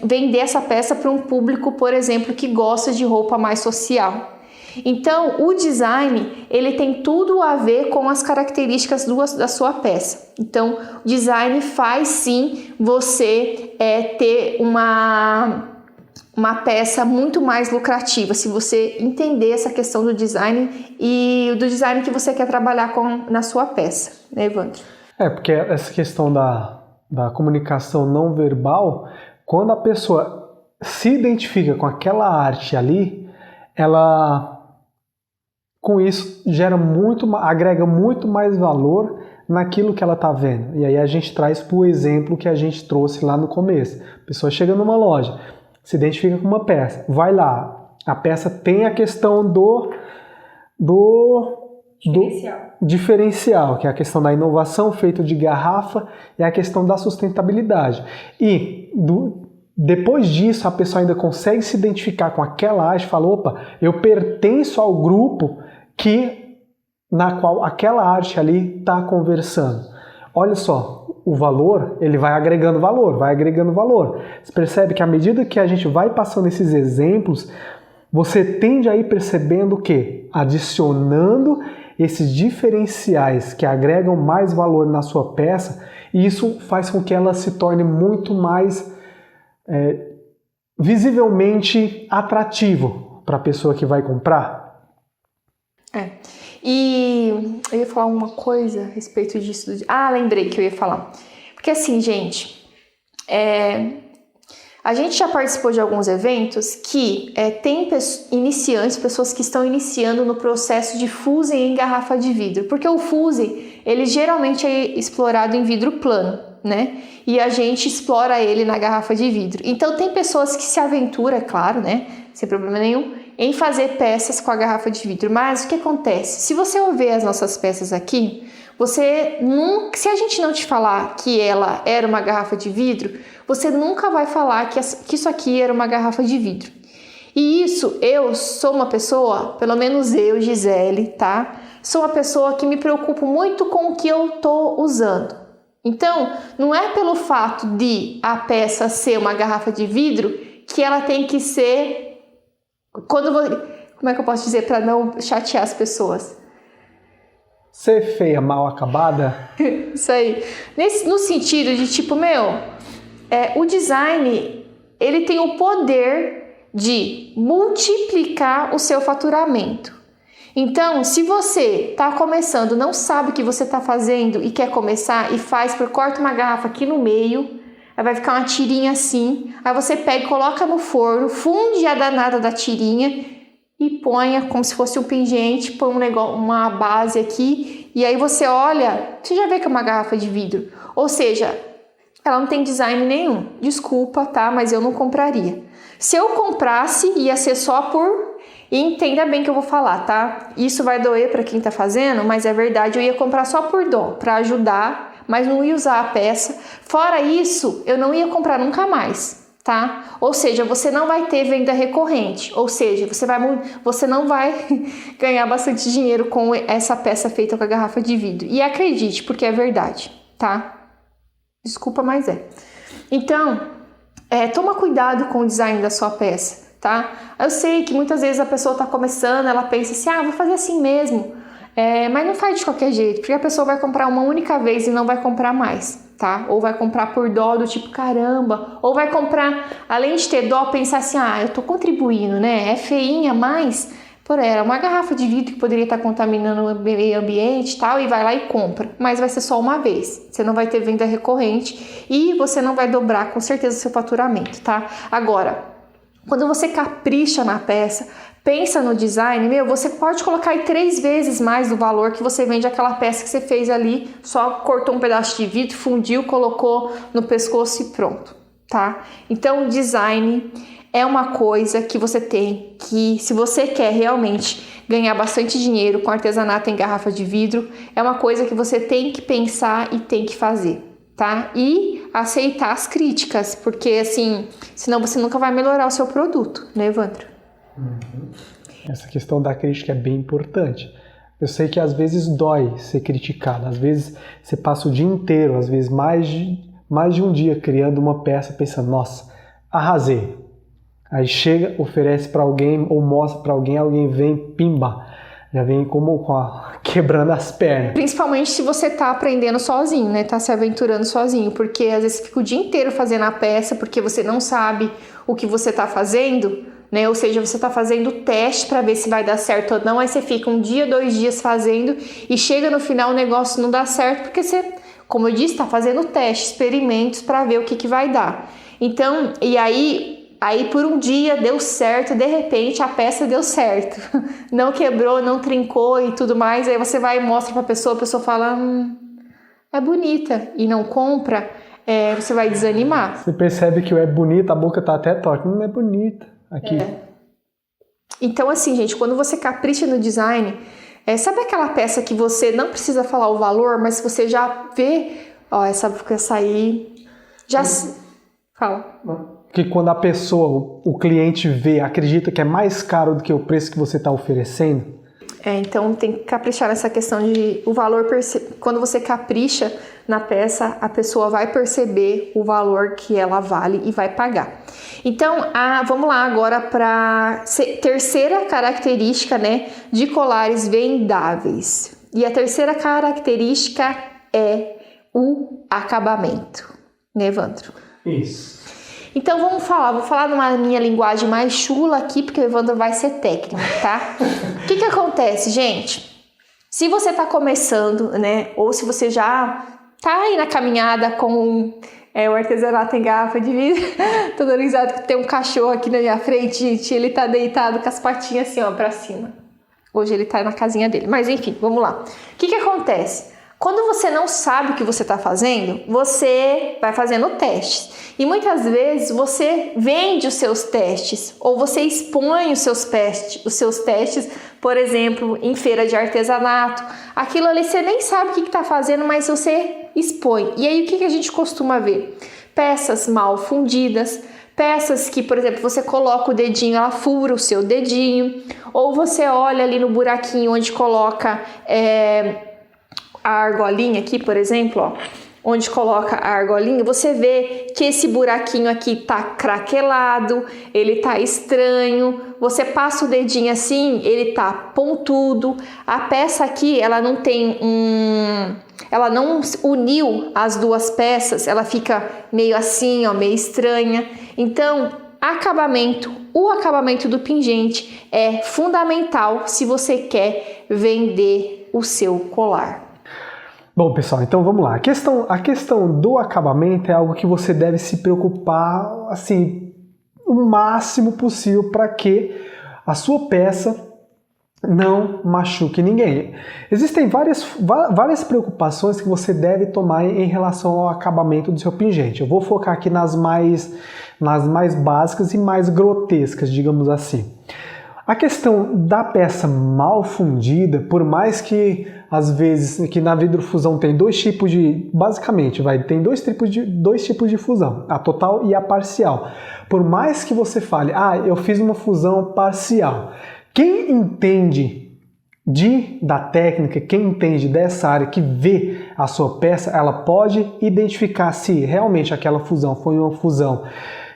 vender essa peça para um público, por exemplo, que gosta de roupa mais social. Então, o design, ele tem tudo a ver com as características da sua peça. Então, o design faz sim você ter uma peça muito mais lucrativa, se você entender essa questão do design e do design que você quer trabalhar na sua peça, né, Evandro? Porque essa questão da comunicação não verbal, quando a pessoa se identifica com aquela arte ali, ela... com isso agrega muito mais valor naquilo que ela está vendo. E aí a gente traz para o exemplo que a gente trouxe lá no começo. A pessoa chega numa loja, se identifica com uma peça, vai lá, a peça tem a questão do diferencial, que é a questão da inovação feita de garrafa e a questão da sustentabilidade. E depois disso, a pessoa ainda consegue se identificar com aquela arte e fala, opa, eu pertenço ao grupo na qual aquela arte ali está conversando. Olha só, o valor, ele vai agregando valor. Você percebe que à medida que a gente vai passando esses exemplos, você tende a ir percebendo o quê? Adicionando esses diferenciais que agregam mais valor na sua peça, e isso faz com que ela se torne muito mais visivelmente atrativo para a pessoa que vai comprar. E eu ia falar uma coisa a respeito disso. Lembrei que eu ia falar. Porque assim, gente, a gente já participou de alguns eventos que tem iniciantes, pessoas que estão iniciando no processo de fusem em garrafa de vidro. Porque o fusem, ele geralmente é explorado em vidro plano, né? E a gente explora ele na garrafa de vidro. Então tem pessoas que se aventuram, é claro, né? Sem problema nenhum, em fazer peças com a garrafa de vidro. Mas o que acontece? Se você ver as nossas peças aqui, você nunca, se a gente não te falar que ela era uma garrafa de vidro, você nunca vai falar que isso aqui era uma garrafa de vidro. E isso, eu sou uma pessoa, pelo menos eu, Gisele, tá? Sou uma pessoa que me preocupo muito com o que eu tô usando. Então, não é pelo fato de a peça ser uma garrafa de vidro que ela tem que ser... Como é que eu posso dizer para não chatear as pessoas? Ser feia, mal acabada? Isso aí. No sentido de tipo, o design, ele tem o poder de multiplicar o seu faturamento. Então, se você está começando, não sabe o que você está fazendo e quer começar e corta uma garrafa aqui no meio, aí vai ficar uma tirinha assim, aí você pega e coloca no forno, funde a danada da tirinha e ponha como se fosse um pingente, põe uma base aqui e aí você olha, você já vê que é uma garrafa de vidro. Ou seja, ela não tem design nenhum. Desculpa, tá? Mas eu não compraria. Se eu comprasse, ia ser só por... E entenda bem que eu vou falar, tá? Isso vai doer para quem tá fazendo, mas é verdade, eu ia comprar só por dó, para ajudar, mas não ia usar a peça. Fora isso, eu não ia comprar nunca mais, tá? Ou seja, você não vai ter venda recorrente, ou seja, você não vai ganhar bastante dinheiro com essa peça feita com a garrafa de vidro. E acredite, porque é verdade, tá? Desculpa, mas é. Então, toma cuidado com o design da sua peça, tá? Eu sei que muitas vezes a pessoa tá começando, ela pensa assim, vou fazer assim mesmo, mas não faz de qualquer jeito, porque a pessoa vai comprar uma única vez e não vai comprar mais, tá? Ou vai comprar por dó do tipo, caramba, ou vai comprar, além de ter dó, pensar assim, eu tô contribuindo, né? É feinha, mas, era uma garrafa de vidro que poderia estar contaminando o meio ambiente e tal, e vai lá e compra, mas vai ser só uma vez, você não vai ter venda recorrente e você não vai dobrar com certeza o seu faturamento, tá? Agora, quando você capricha na peça, pensa no design, você pode colocar aí 3 vezes mais do valor que você vende aquela peça que você fez ali, só cortou um pedaço de vidro, fundiu, colocou no pescoço e pronto, tá? Então, o design é uma coisa que você tem que, se você quer realmente ganhar bastante dinheiro com artesanato em garrafa de vidro, é uma coisa que você tem que pensar e tem que fazer, tá? E aceitar as críticas, porque assim, senão você nunca vai melhorar o seu produto, né, Evandro? Essa questão da crítica é bem importante. Eu sei que às vezes dói ser criticado, às vezes você passa o dia inteiro, às vezes mais de um dia criando uma peça pensando, nossa, arrasei. Aí chega, oferece para alguém ou mostra para alguém, alguém vem, pimba, já vem quebrando as pernas. Principalmente se você tá aprendendo sozinho, né? Tá se aventurando sozinho, porque às vezes você fica o dia inteiro fazendo a peça porque você não sabe o que você tá fazendo, né? Ou seja, você tá fazendo teste para ver se vai dar certo ou não, aí você fica 1 dia, 2 dias fazendo e chega no final o negócio não dá certo porque você, como eu disse, tá fazendo teste, experimentos para ver o que vai dar. Então, e aí por um dia deu certo, de repente a peça deu certo, não quebrou, não trincou e tudo mais, aí você vai e mostra pra pessoa, a pessoa fala, é bonita, e não compra, você vai desanimar. Você percebe que é bonita, a boca tá até torta, não é bonita aqui. Então assim, gente, quando você capricha no design, sabe aquela peça que você não precisa falar o valor, mas você já vê, essa aí, já... Fala. Porque quando a pessoa, o cliente vê, acredita que é mais caro do que o preço que você está oferecendo? Então tem que caprichar nessa questão de o valor, quando você capricha na peça, a pessoa vai perceber o valor que ela vale e vai pagar. Então, vamos lá agora para terceira característica, né, de colares vendáveis. E a terceira característica é o acabamento, né, Evandro? Isso. Então vou falar numa minha linguagem mais chula aqui, porque o Evandro vai ser técnico, tá? O que acontece, gente? Se você tá começando, né, ou se você já tá aí na caminhada com o artesanato em garrafa de vidro, tô dando risada que tem um cachorro aqui na minha frente, gente, ele tá deitado com as patinhas assim, pra cima. Hoje ele tá na casinha dele, mas enfim, vamos lá. O que acontece? Quando você não sabe o que você está fazendo, você vai fazendo testes. E muitas vezes você vende os seus testes ou você expõe os seus testes, por exemplo, em feira de artesanato. Aquilo ali você nem sabe o que está fazendo, mas você expõe. E aí o que a gente costuma ver? Peças mal fundidas, peças que, por exemplo, você coloca o dedinho, ela fura o seu dedinho, ou você olha ali no buraquinho onde coloca a argolinha aqui, por exemplo, ó, onde coloca a argolinha, você vê que esse buraquinho aqui tá craquelado, ele tá estranho, você passa o dedinho assim, ele tá pontudo, a peça aqui, ela não tem ela não uniu as duas peças, ela fica meio assim, ó, meio estranha. Então, o acabamento do pingente é fundamental se você quer vender o seu colar. Bom, pessoal, então vamos lá. A questão do acabamento é algo que você deve se preocupar, assim, o máximo possível para que a sua peça não machuque ninguém. Existem várias preocupações que você deve tomar em relação ao acabamento do seu pingente. Eu vou focar aqui nas mais básicas e mais grotescas, digamos assim. A questão da peça mal fundida, por mais que às vezes que na vidrofusão tem dois tipos de, basicamente, tem dois tipos de fusão, a total e a parcial. Por mais que você fale, eu fiz uma fusão parcial, quem entende da técnica, quem entende dessa área, que vê a sua peça, ela pode identificar se realmente aquela fusão foi uma fusão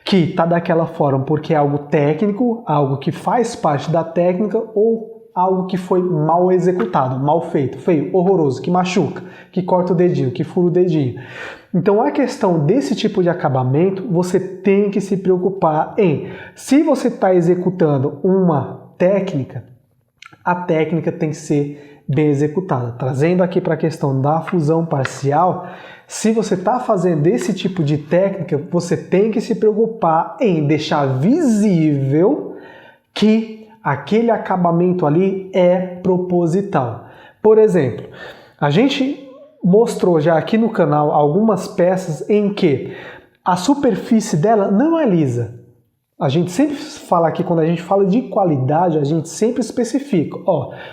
que está daquela forma porque é algo técnico, algo que faz parte da técnica, ou algo que foi mal executado, mal feito, feio, horroroso, que machuca, que corta o dedinho, que fura o dedinho. Então a questão desse tipo de acabamento, você tem que se preocupar em, se você está executando uma técnica, a técnica tem que ser bem executada. Trazendo aqui para a questão da fusão parcial, se você está fazendo esse tipo de técnica, você tem que se preocupar em deixar visível que aquele acabamento ali é proposital. Por exemplo, a gente mostrou já aqui no canal algumas peças em que a superfície dela não é lisa. A gente sempre fala aqui, quando a gente fala de qualidade, a gente sempre especifica,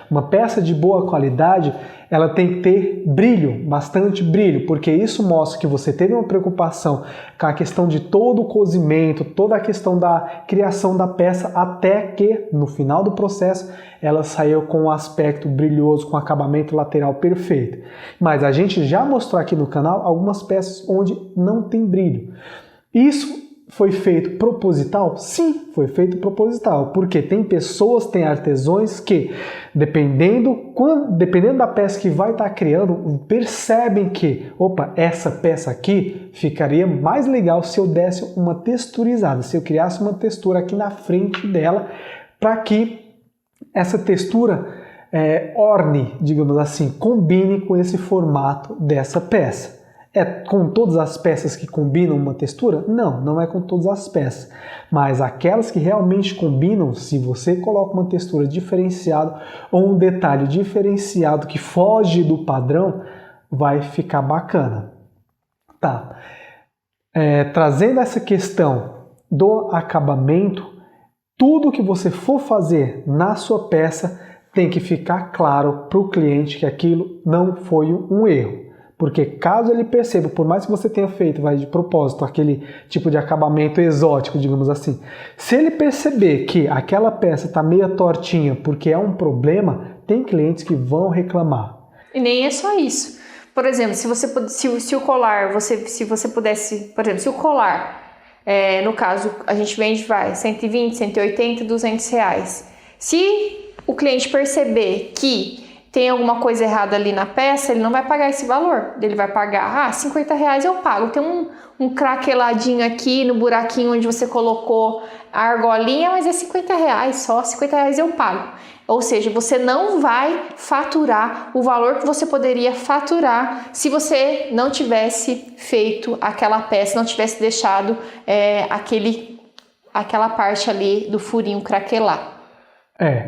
uma peça de boa qualidade, ela tem que ter brilho, bastante brilho, porque isso mostra que você teve uma preocupação com a questão de todo o cozimento, toda a questão da criação da peça, até que no final do processo ela saiu com um aspecto brilhoso, com acabamento lateral perfeito. Mas a gente já mostrou aqui no canal algumas peças onde não tem brilho. Isso foi feito proposital? Sim, foi feito proposital, porque tem pessoas, tem artesãos que, dependendo da peça que vai estar criando, percebem que, essa peça aqui ficaria mais legal se eu desse uma texturizada, se eu criasse uma textura aqui na frente dela, para que essa textura orne, digamos assim, combine com esse formato dessa peça. É com todas as peças que combinam uma textura? Não, não é com todas as peças. Mas aquelas que realmente combinam, se você coloca uma textura diferenciada ou um detalhe diferenciado que foge do padrão, vai ficar bacana. Tá. Trazendo essa questão do acabamento, tudo que você for fazer na sua peça tem que ficar claro para o cliente que aquilo não foi um erro. Porque caso ele perceba, por mais que você tenha feito, de propósito, aquele tipo de acabamento exótico, digamos assim, se ele perceber que aquela peça está meio tortinha porque é um problema, tem clientes que vão reclamar. E nem é só isso. Por exemplo, se o colar, se você pudesse, por exemplo, se o colar, no caso, a gente vende, 120, 180, 200 reais. Se o cliente perceber que tem alguma coisa errada ali na peça, ele não vai pagar esse valor. Ele vai pagar, 50 reais eu pago. Tem um craqueladinho aqui no buraquinho onde você colocou a argolinha, mas é 50 reais só, 50 reais eu pago. Ou seja, você não vai faturar o valor que você poderia faturar se você não tivesse feito aquela peça, não tivesse deixado aquela parte ali do furinho craquelar.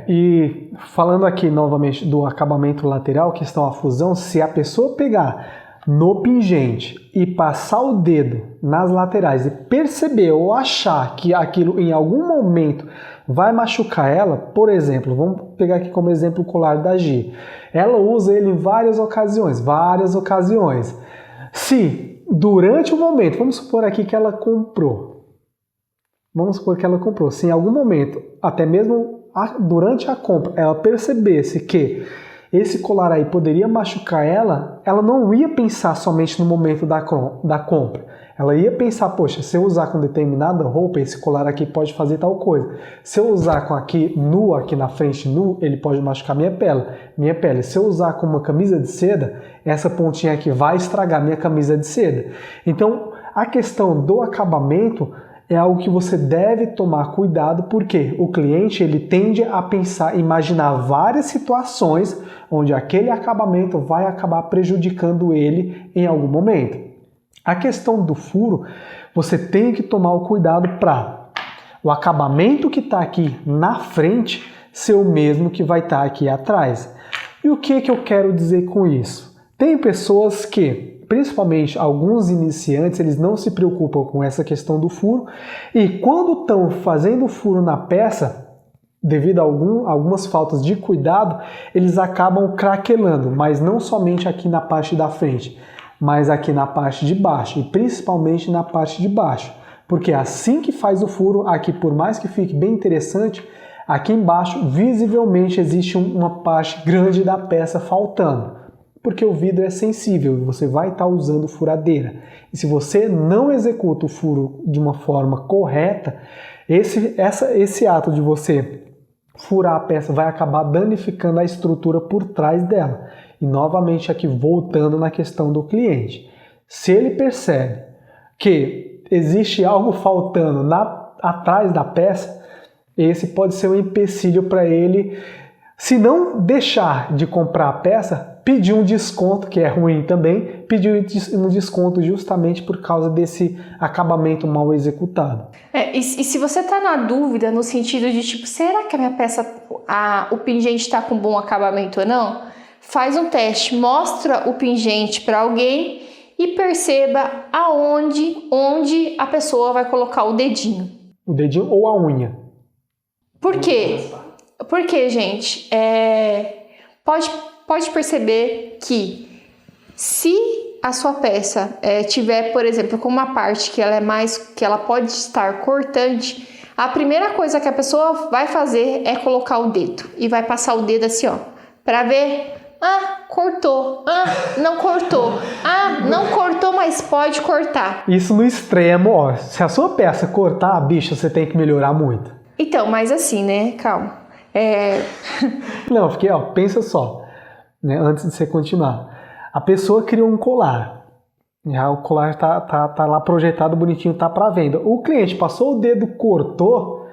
E falando aqui novamente do acabamento lateral, questão a fusão, se a pessoa pegar no pingente e passar o dedo nas laterais e perceber ou achar que aquilo em algum momento vai machucar ela, por exemplo, vamos pegar aqui como exemplo o colar da Gi. Ela usa ele em várias ocasiões. Se durante o momento, vamos supor aqui que ela comprou, se em algum momento, até mesmo durante a compra, ela percebesse que esse colar aí poderia machucar ela, ela não ia pensar somente no momento da compra. Ela ia pensar, poxa, se eu usar com determinada roupa, esse colar aqui pode fazer tal coisa. Se eu usar com aqui na frente nu, ele pode machucar minha pele. Se eu usar com uma camisa de seda, essa pontinha aqui vai estragar minha camisa de seda. Então, a questão do acabamento é algo que você deve tomar cuidado, porque o cliente ele tende a pensar, imaginar várias situações onde aquele acabamento vai acabar prejudicando ele em algum momento. A questão do furo, você tem que tomar o cuidado para o acabamento que está aqui na frente ser o mesmo que vai estar aqui atrás. E o que eu quero dizer com isso? Tem pessoas que, principalmente alguns iniciantes, eles não se preocupam com essa questão do furo e quando estão fazendo furo na peça, devido a algumas faltas de cuidado, eles acabam craquelando, mas não somente aqui na parte da frente, mas aqui na parte de baixo e principalmente na parte de baixo, porque assim que faz o furo, aqui por mais que fique bem interessante, aqui embaixo visivelmente existe uma parte grande da peça faltando, porque o vidro é sensível e você vai estar usando furadeira. E se você não executa o furo de uma forma correta, esse ato de você furar a peça vai acabar danificando a estrutura por trás dela. E novamente aqui voltando na questão do cliente. Se ele percebe que existe algo faltando atrás da peça, esse pode ser um empecilho para ele, se não deixar de comprar a peça, pedir um desconto, que é ruim também, pedir um desconto justamente por causa desse acabamento mal executado. E se você está na dúvida no sentido de tipo, será que a minha peça, o pingente está com bom acabamento ou não? Faz um teste, mostra o pingente para alguém e perceba onde a pessoa vai colocar o dedinho. O dedinho ou a unha. Por quê? Porque, gente, pode perceber que se a sua peça tiver, por exemplo, com uma parte que ela pode estar cortante, a primeira coisa que a pessoa vai fazer é colocar o dedo e vai passar o dedo assim, ó, para ver. Cortou. Não cortou. Não cortou, mas pode cortar. Isso no extremo, ó. Se a sua peça cortar, bicho, você tem que melhorar muito. Então, mas assim, né? Calma. Não, porque, ó, pensa só, né? Antes de você continuar. A pessoa criou um colar. Já o colar tá lá projetado, bonitinho, tá para venda. O cliente passou o dedo, cortou.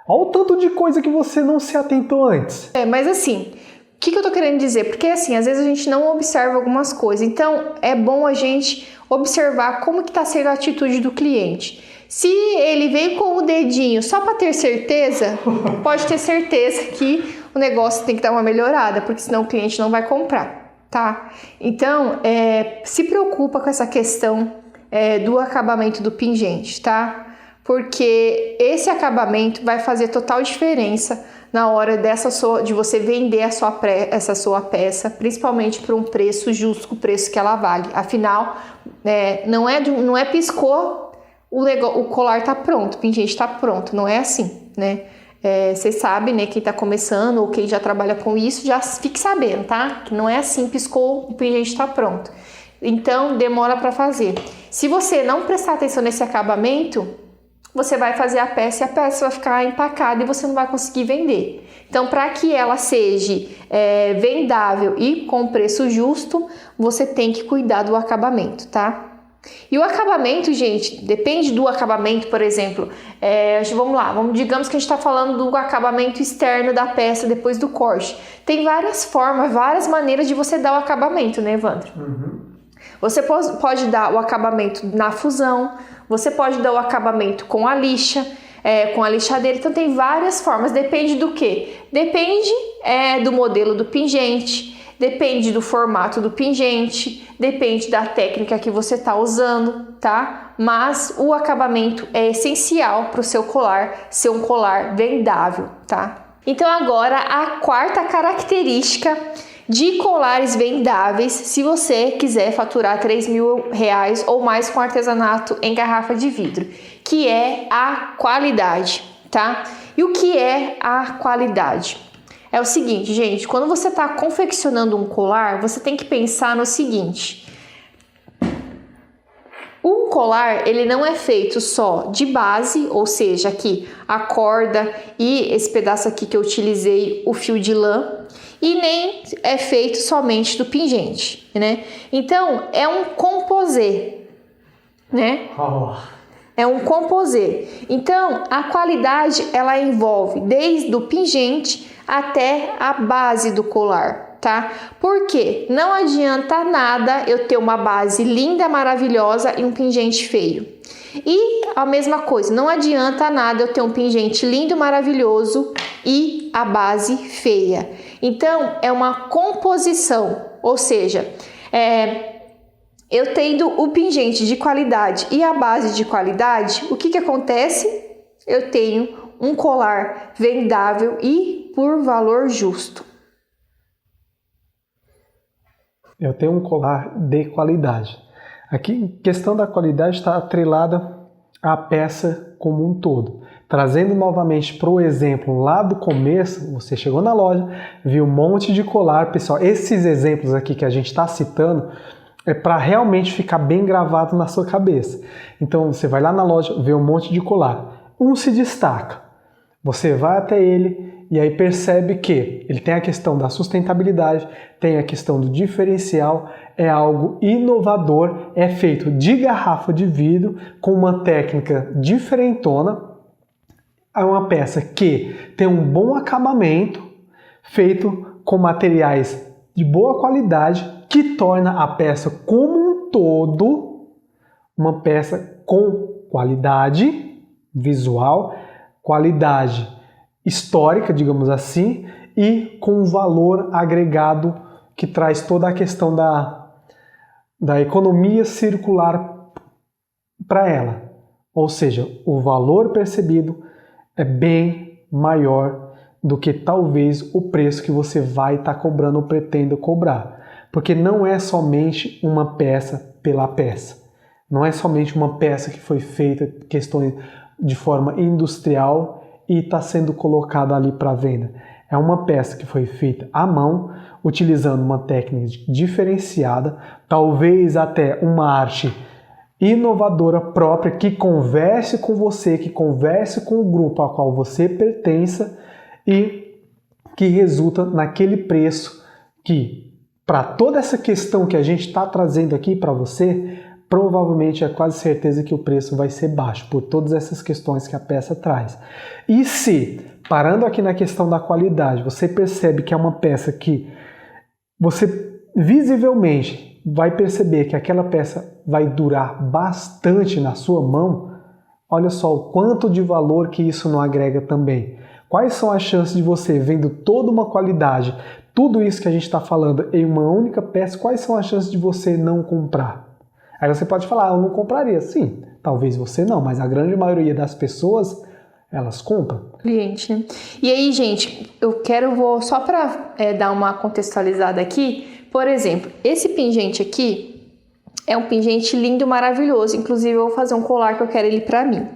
Olha o tanto de coisa que você não se atentou antes. Mas assim, o que eu tô querendo dizer? Porque assim, às vezes a gente não observa algumas coisas. Então, é bom a gente observar como que tá sendo a atitude do cliente. Se ele veio com o dedinho só para ter certeza, pode ter certeza que o negócio tem que dar uma melhorada, porque senão o cliente não vai comprar, tá? Então, se preocupa com essa questão do acabamento do pingente, tá? Porque esse acabamento vai fazer total diferença na hora de você vender essa sua peça, principalmente por um preço justo com o preço que ela vale. Afinal, não é piscou, o colar tá pronto, o pingente tá pronto, não é assim, né? Vocês sabem, né? Quem tá começando ou quem já trabalha com isso, já fique sabendo, tá? Que não é assim, piscou, o pingente tá pronto. Então, demora para fazer. Se você não prestar atenção nesse acabamento, você vai fazer a peça e a peça vai ficar empacada e você não vai conseguir vender. Então, para que ela seja vendável e com preço justo, você tem que cuidar do acabamento, tá? E o acabamento, gente, depende do acabamento, por exemplo, vamos lá, digamos que a gente está falando do acabamento externo da peça depois do corte. Tem várias formas, várias maneiras de você dar o acabamento, né, Evandro? Uhum. Você pode dar o acabamento na fusão, você pode dar o acabamento com a lixa, com a lixadeira. Então tem várias formas, depende do quê? Depende do modelo do pingente, depende do formato do pingente, depende da técnica que você está usando, tá? Mas o acabamento é essencial para o seu colar ser um colar vendável, tá? Então agora a quarta característica de colares vendáveis, se você quiser faturar R$3.000 ou mais com artesanato em garrafa de vidro, que é a qualidade, tá? E o que é a qualidade? É o seguinte, gente, quando você está confeccionando um colar, você tem que pensar no seguinte: um colar, ele não é feito só de base, ou seja, aqui a corda e esse pedaço aqui que eu utilizei, o fio de lã, e nem é feito somente do pingente, né? Então, é um composê, né? É um composê. Então, a qualidade, ela envolve desde o pingente até a base do colar, tá? Porque não adianta nada eu ter uma base linda, maravilhosa e um pingente feio. E a mesma coisa, não adianta nada eu ter um pingente lindo, maravilhoso e a base feia. Então, é uma composição, ou seja, eu tendo o pingente de qualidade e a base de qualidade, o que acontece? Eu tenho um colar vendável e por valor justo. Eu tenho um colar de qualidade. Aqui, a questão da qualidade está atrelada à peça como um todo. Trazendo novamente para o exemplo lá do começo, você chegou na loja, viu um monte de colar. Pessoal, esses exemplos aqui que a gente está citando é para realmente ficar bem gravado na sua cabeça. Então você vai lá na loja, vê um monte de colar. Um se destaca. Você vai até ele e aí percebe que ele tem a questão da sustentabilidade, tem a questão do diferencial, é algo inovador, é feito de garrafa de vidro com uma técnica diferentona. É uma peça que tem um bom acabamento, feito com materiais de boa qualidade, que torna a peça como um todo uma peça com qualidade visual, qualidade histórica, digamos assim, e com valor agregado que traz toda a questão da economia circular para ela. Ou seja, o valor percebido é bem maior do que talvez o preço que você vai estar cobrando ou pretende cobrar. Porque não é somente uma peça pela peça. Não é somente uma peça que foi feita questões de forma industrial e está sendo colocada ali para venda. É uma peça que foi feita à mão, utilizando uma técnica diferenciada, talvez até uma arte inovadora própria que converse com você, que converse com o grupo ao qual você pertença e que resulta naquele preço que, para toda essa questão que a gente está trazendo aqui para você, provavelmente é quase certeza que o preço vai ser baixo, por todas essas questões que a peça traz. E se, parando aqui na questão da qualidade, você percebe que é uma peça que você visivelmente vai perceber que aquela peça vai durar bastante na sua mão, olha só o quanto de valor que isso não agrega também. Quais são as chances de você, vendo toda uma qualidade, tudo isso que a gente está falando em uma única peça, quais são as chances de você não comprar? Aí você pode falar, eu não compraria. Sim, talvez você não, mas a grande maioria das pessoas, elas compram. Cliente, né? E aí, gente, vou só para dar uma contextualizada aqui. Por exemplo, esse pingente aqui é um pingente lindo, maravilhoso. Inclusive, eu vou fazer um colar que eu quero ele para mim.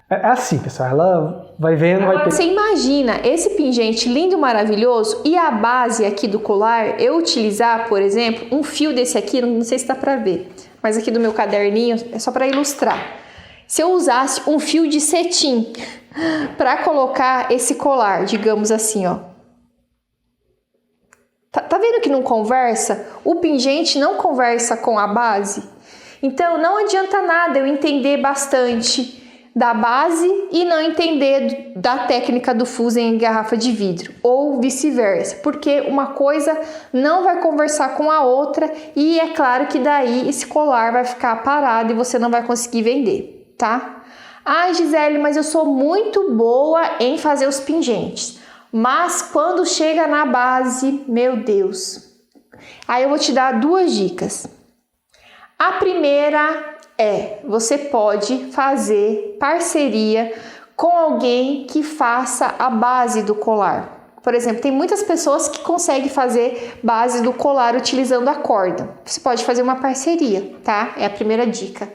É assim, pessoal, ela vai vendo, vai... Você imagina esse pingente lindo, maravilhoso e a base aqui do colar, eu utilizar, por exemplo, um fio desse aqui, não sei se dá para ver, mas aqui do meu caderninho, é só para ilustrar. Se eu usasse um fio de cetim para colocar esse colar, digamos assim, ó. Tá vendo que não conversa? O pingente não conversa com a base? Então, não adianta nada eu entender bastante da base e não entender da técnica do fuso em garrafa de vidro, ou vice-versa, porque uma coisa não vai conversar com a outra e é claro que daí esse colar vai ficar parado e você não vai conseguir vender, tá? Ai, Gisele, mas eu sou muito boa em fazer os pingentes. Mas quando chega na base, meu Deus. Aí eu vou te dar 2 dicas. A primeira é, você pode fazer parceria com alguém que faça a base do colar. Por exemplo, tem muitas pessoas que conseguem fazer base do colar utilizando a corda. Você pode fazer uma parceria, tá? É a primeira dica.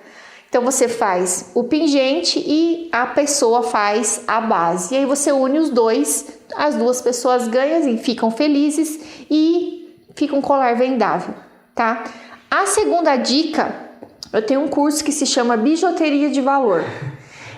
Então você faz o pingente e a pessoa faz a base. E aí você une os dois, as 2 pessoas ganham e ficam felizes e fica um colar vendável, tá? A segunda dica, eu tenho um curso que se chama Bijuteria de Valor.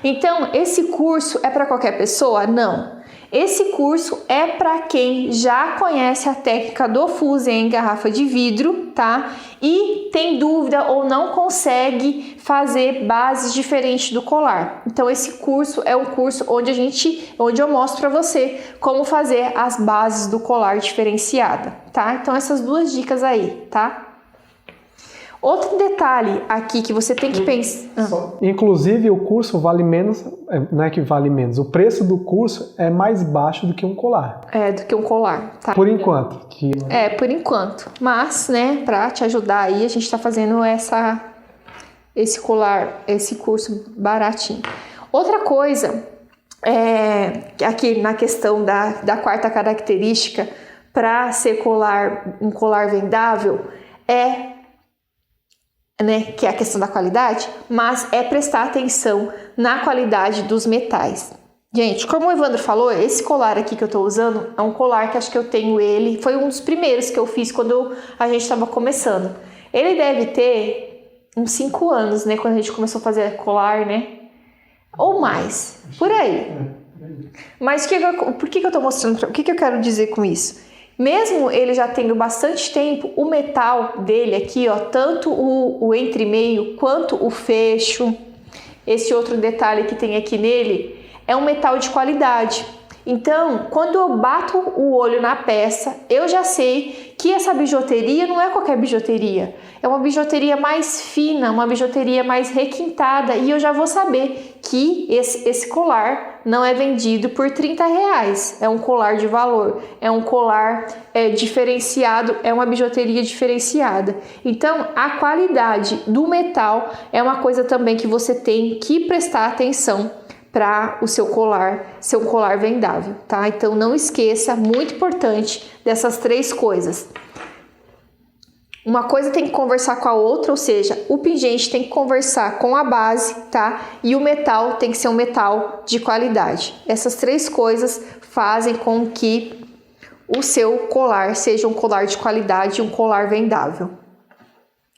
Então, esse curso é para qualquer pessoa? Não. Esse curso é para quem já conhece a técnica do Fusen em garrafa de vidro, tá? E tem dúvida ou não consegue fazer bases diferentes do colar. Então esse curso é um curso onde eu mostro para você como fazer as bases do colar diferenciada, tá? Então essas 2 dicas aí, tá? Outro detalhe aqui que você tem que pensar... Inclusive, o curso vale menos, não é que vale menos, o preço do curso é mais baixo do que um colar. É, do que um colar, tá? Por enquanto. Por enquanto. Mas, né, pra te ajudar aí, a gente tá fazendo esse colar, esse curso baratinho. Outra coisa, aqui na questão da quarta característica, para ser um colar vendável, que é a questão da qualidade, mas é prestar atenção na qualidade dos metais. Gente, como o Evandro falou, esse colar aqui que eu tô usando é um colar que acho que eu tenho ele, foi um dos primeiros que eu fiz quando a gente estava começando. Ele deve ter uns 5 anos, né, quando a gente começou a fazer colar, né? Ou mais, por aí. Mas por que eu tô mostrando, o que eu quero dizer com isso? Mesmo ele já tendo bastante tempo, o metal dele aqui, ó, tanto o entre-meio quanto o fecho, esse outro detalhe que tem aqui nele, é um metal de qualidade. Então, quando eu bato o olho na peça, eu já sei que essa bijuteria não é qualquer bijuteria. É uma bijuteria mais fina, uma bijuteria mais requintada, e eu já vou saber que esse colar não é vendido por R$30. É um colar de valor, é um colar diferenciado, é uma bijuteria diferenciada. Então, a qualidade do metal é uma coisa também que você tem que prestar atenção para o seu colar ser um colar vendável, tá? Então não esqueça, muito importante, dessas 3 coisas. Uma coisa tem que conversar com a outra, ou seja, o pingente tem que conversar com a base, tá? E o metal tem que ser um metal de qualidade. Essas 3 coisas fazem com que o seu colar seja um colar de qualidade e um colar vendável.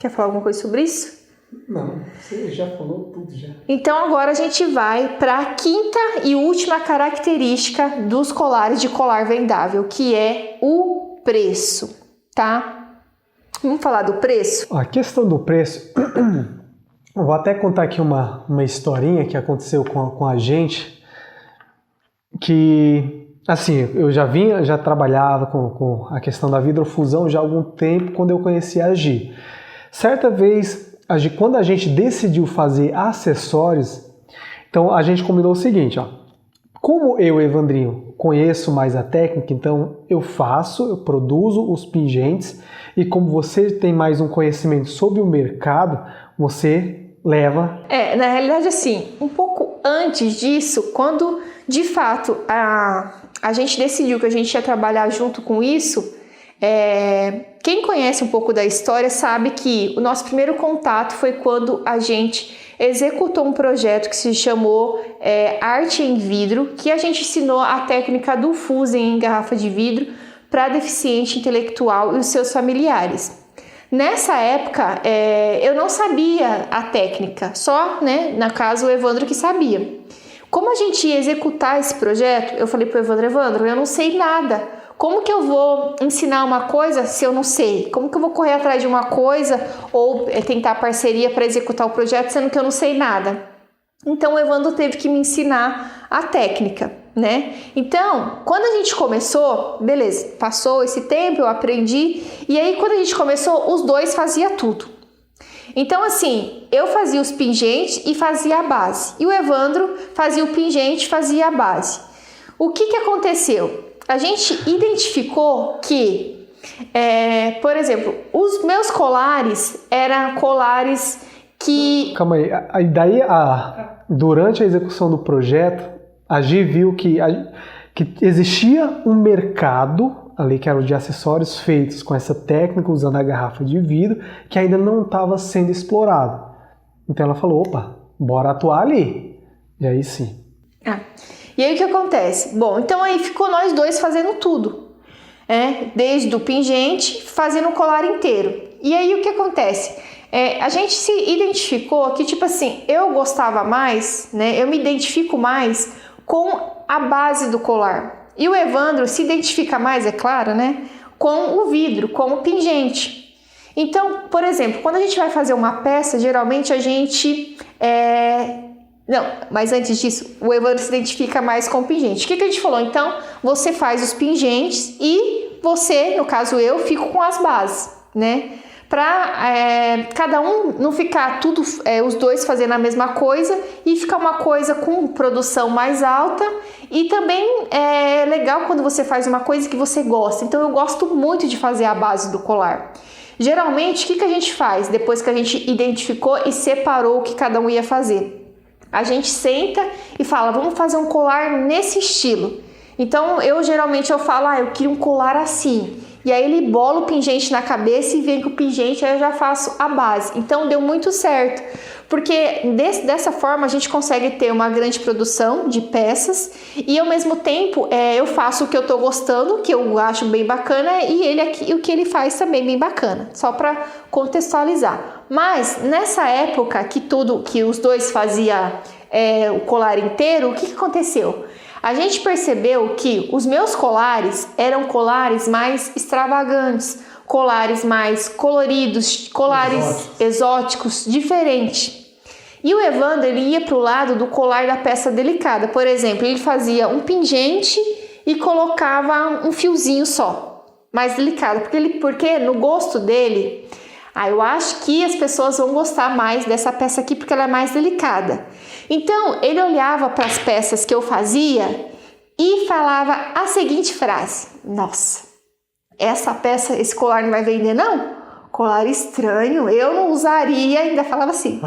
Quer falar alguma coisa sobre isso? Não, você já falou tudo já. Então agora a gente vai para a 5ª e última característica dos colares de colar vendável, que é o preço, tá? Vamos falar do preço? A questão do preço, eu vou até contar aqui uma historinha que aconteceu com a gente, que, assim, eu já trabalhava com a questão da vidrofusão já há algum tempo, quando eu conheci a Gi. Certa vez, quando a gente decidiu fazer acessórios, então a gente combinou o seguinte, ó. Como eu, Evandrinho, conheço mais a técnica, então eu produzo os pingentes, e como você tem mais um conhecimento sobre o mercado, você leva... Na realidade, assim, um pouco antes disso, quando de fato a gente decidiu que a gente ia trabalhar junto com isso, quem conhece um pouco da história sabe que o nosso primeiro contato foi quando a gente executou um projeto que se chamou Arte em Vidro, que a gente ensinou a técnica do Fusen em garrafa de vidro para deficiente intelectual e os seus familiares. Nessa época, eu não sabia a técnica, só, né, no caso, o Evandro que sabia. Como a gente ia executar esse projeto, eu falei para o Evandro, eu não sei nada. Como que eu vou ensinar uma coisa se eu não sei? Como que eu vou correr atrás de uma coisa ou tentar parceria para executar o projeto sendo que eu não sei nada? Então o Evandro teve que me ensinar a técnica, né? Então, quando a gente começou, beleza, passou esse tempo, eu aprendi, e aí quando a gente começou, os 2 faziam tudo. Então, assim, eu fazia os pingentes e fazia a base, e o Evandro fazia o pingente e fazia a base. O que aconteceu? a gente identificou que, por exemplo, os meus colares eram colares que... Calma aí, daí durante a execução do projeto, a Gi viu que existia um mercado ali que era o de acessórios feitos com essa técnica, usando a garrafa de vidro, que ainda não estava sendo explorado. Então ela falou, opa, bora atuar ali. E aí sim. E aí o que acontece? Bom, então aí ficou nós dois fazendo tudo. Desde o pingente, fazendo o colar inteiro. E aí o que acontece? A gente se identificou que, tipo assim, eu gostava mais, né? Eu me identifico mais com a base do colar. E o Evandro se identifica mais, é claro, né? Com o vidro, com o pingente. Então, por exemplo, quando a gente vai fazer uma peça, geralmente a gente... Não, mas antes disso, o Evandro se identifica mais com o pingente. O que a gente falou? Então, você faz os pingentes e você, no caso eu, fico com as bases, né? Para cada um não ficar tudo, os dois fazendo a mesma coisa e ficar uma coisa com produção mais alta. E também é legal quando você faz uma coisa que você gosta. Então eu gosto muito de fazer a base do colar. Geralmente, o que a gente faz depois que a gente identificou e separou o que cada um ia fazer? A gente senta e fala, vamos fazer um colar nesse estilo. Então eu falo, eu queria um colar assim. E aí ele bola o pingente na cabeça e vem com o pingente, aí eu já faço a base. Então deu muito certo, porque dessa forma a gente consegue ter uma grande produção de peças e ao mesmo tempo eu faço o que eu tô gostando, que eu acho bem bacana, e ele aqui, o que ele faz também bem bacana, só para contextualizar. Mas nessa época que os dois faziam o colar inteiro, o que aconteceu? A gente percebeu que os meus colares eram colares mais extravagantes, colares mais coloridos, colares exóticos, diferentes. E o Evandro, ele ia para o lado do colar da peça delicada. Por exemplo, ele fazia um pingente e colocava um fiozinho só, mais delicado. Porque no gosto dele, eu acho que as pessoas vão gostar mais dessa peça aqui porque ela é mais delicada. Então, ele olhava para as peças que eu fazia e falava a seguinte frase: nossa, essa peça, esse colar não vai vender não? Colar estranho, eu não usaria, ainda falava assim.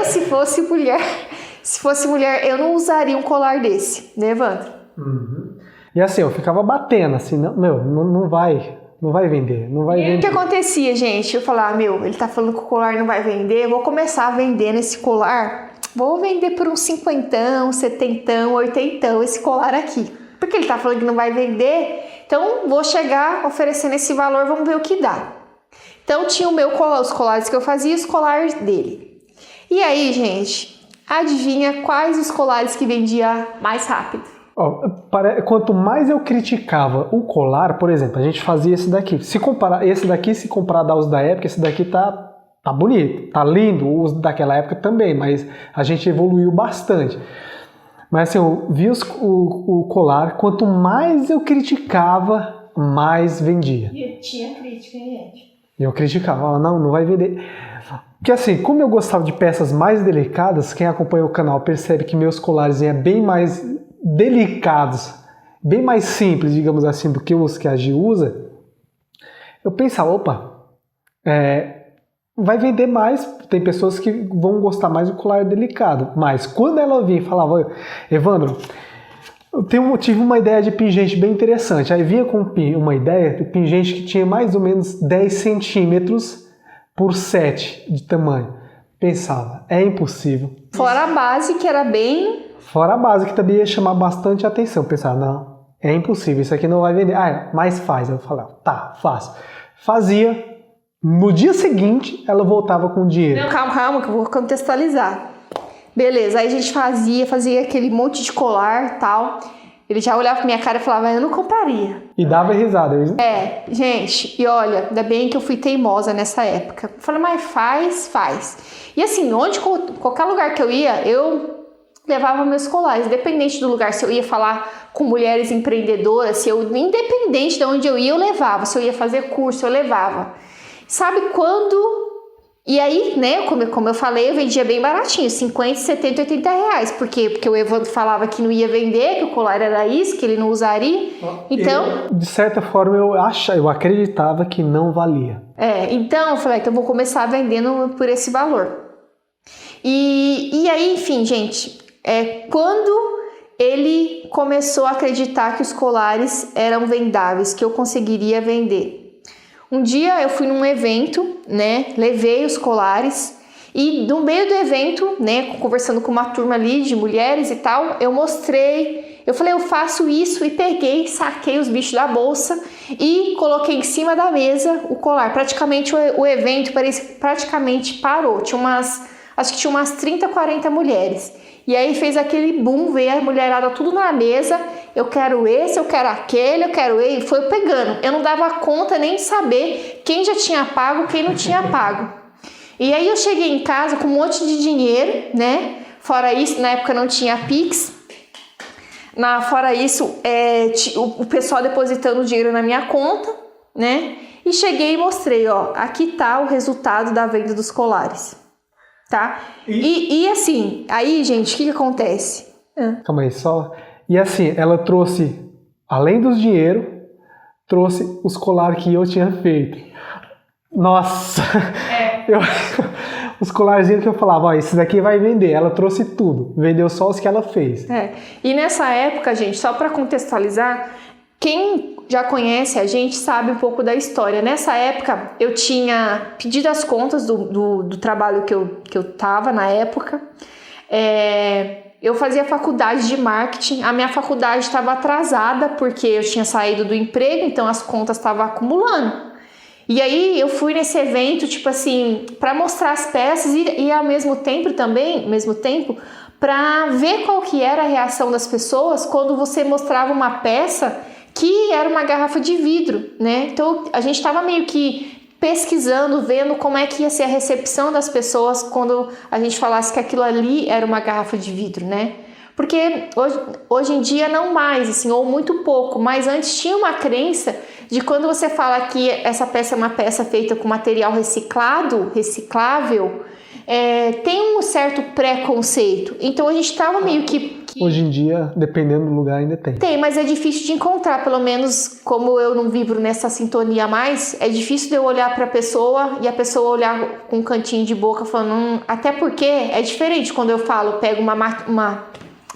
Se fosse mulher, eu não usaria um colar desse, né, Evandro? Uhum. E assim, eu ficava batendo, assim, não vai vender, não vai vender. O que acontecia, gente? Eu falava, ele tá falando que o colar não vai vender, eu vou começar a vender esse colar, vou vender por uns 50, 70, 80 esse colar aqui. Porque ele tá falando que não vai vender, então vou chegar oferecendo esse valor, vamos ver o que dá. Então tinha os colares que eu fazia e os colares dele. E aí, gente, adivinha quais os colares que vendia mais rápido? Quanto mais eu criticava o colar, por exemplo, a gente fazia esse daqui. Se comparar aos da época, esse daqui tá bonito, tá lindo, os daquela época também, mas a gente evoluiu bastante. Mas assim, eu vi o colar, quanto mais eu criticava, mais vendia. E tinha crítica, gente. Eu criticava, não vai vender. Porque assim, como eu gostava de peças mais delicadas, quem acompanha o canal percebe que meus colares é bem mais delicados, bem mais simples, digamos assim, do que os que a Gi usa. Eu pensava, vai vender mais, tem pessoas que vão gostar mais do colar delicado. Mas quando ela vinha e falava, Evandro, eu tive uma ideia de pingente bem interessante. Aí vinha com uma ideia de pingente que tinha mais ou menos 10 centímetros por 7 de tamanho. Pensava, é impossível. Fora a base, que era bem... Fora a base, que também ia chamar bastante atenção. Pensava, não, é impossível, isso aqui não vai vender. Mas faz. Eu falava, tá, faço. Fazia. No dia seguinte, ela voltava com o dinheiro. Não, calma, que eu vou contextualizar. Beleza, aí a gente fazia aquele monte de colar e tal. Ele já olhava pra minha cara e falava, eu não compraria. E dava risada. Gente, e olha, ainda bem que eu fui teimosa nessa época. Eu falei, mas faz. E assim, qualquer lugar que eu ia, eu levava meus colares. Independente do lugar, se eu ia falar com mulheres empreendedoras, independente de onde eu ia, eu levava. Se eu ia fazer curso, eu levava. Sabe quando E aí, né, como eu falei, eu vendia bem baratinho, 50, 70, 80 reais. Por quê? Porque o Evandro falava que não ia vender, que o colar era isso, que ele não usaria. Então... De certa forma, eu acreditava que não valia. Então eu falei, então eu vou começar vendendo por esse valor. E aí, enfim, gente, quando ele começou a acreditar que os colares eram vendáveis, que eu conseguiria vender. Um dia eu fui num evento, né, levei os colares e no meio do evento, né, conversando com uma turma ali de mulheres e tal, eu mostrei, eu falei, eu faço isso e peguei, saquei os bichos da bolsa e coloquei em cima da mesa o colar. Praticamente o evento praticamente parou, acho que tinha umas 30, 40 mulheres. E aí fez aquele boom, veio a mulherada tudo na mesa, eu quero esse, eu quero aquele, eu quero ele, foi pegando. Eu não dava conta nem de saber quem já tinha pago, quem não tinha pago. E aí eu cheguei em casa com um monte de dinheiro, né? Fora isso, na época não tinha Pix. Fora isso, o pessoal depositando dinheiro na minha conta, né? E cheguei e mostrei, ó, aqui tá o resultado da venda dos colares. Tá? E assim, aí, gente, o que acontece? Calma aí, só... E assim, ela trouxe, além dos dinheiro, trouxe os colares que eu tinha feito. Nossa! Os colarzinhos que eu falava, ó, esse daqui vai vender. Ela trouxe tudo. Vendeu só os que ela fez. E nessa época, gente, só para contextualizar, quem já conhece a gente sabe um pouco da história. Nessa época, eu tinha pedido as contas do trabalho que eu tava na época. Eu fazia faculdade de marketing. A minha faculdade estava atrasada porque eu tinha saído do emprego, então as contas estavam acumulando. E aí eu fui nesse evento, tipo assim, para mostrar as peças e ao mesmo tempo para ver qual que era a reação das pessoas quando você mostrava uma peça que era uma garrafa de vidro, né? Então a gente estava meio que pesquisando, vendo como é que ia ser a recepção das pessoas quando a gente falasse que aquilo ali era uma garrafa de vidro, né? Porque hoje em dia não mais, assim, ou muito pouco, mas antes tinha uma crença de quando você fala que essa peça é uma peça feita com material reciclável, tem um certo preconceito. Então a gente estava meio que... Hoje em dia, dependendo do lugar, ainda tem. Tem, mas é difícil de encontrar, pelo menos como eu não vibro nessa sintonia mais, é difícil de eu olhar para a pessoa e a pessoa olhar com um cantinho de boca falando... Até porque é diferente quando eu falo, pego uma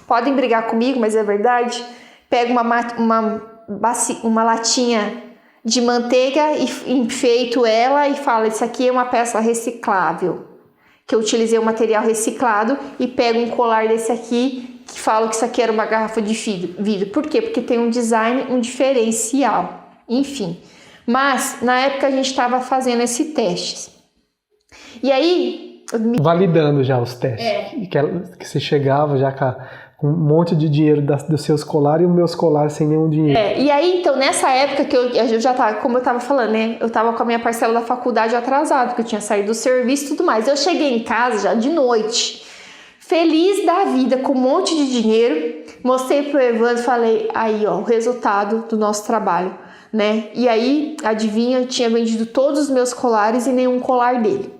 podem brigar comigo, mas é verdade. Pego uma latinha de manteiga e enfeito ela e falo, isso aqui é uma peça reciclável, que eu utilizei um material reciclado, e pego um colar desse aqui que falo que isso aqui era uma garrafa de vidro. Por quê? Porque tem um design, um diferencial. Enfim. Mas, na época, a gente estava fazendo esse teste. E aí... Validando já os testes. Que você chegava já com um monte de dinheiro dos seus colares e os meus colares sem nenhum dinheiro. E aí, então, nessa época que eu já tava, como eu tava falando, né? Eu tava com a minha parcela da faculdade atrasada, porque eu tinha saído do serviço e tudo mais. Eu cheguei em casa já de noite, feliz da vida, com um monte de dinheiro. Mostrei pro Evandro e falei, aí, ó, o resultado do nosso trabalho, né? E aí, adivinha, eu tinha vendido todos os meus colares e nenhum colar dele.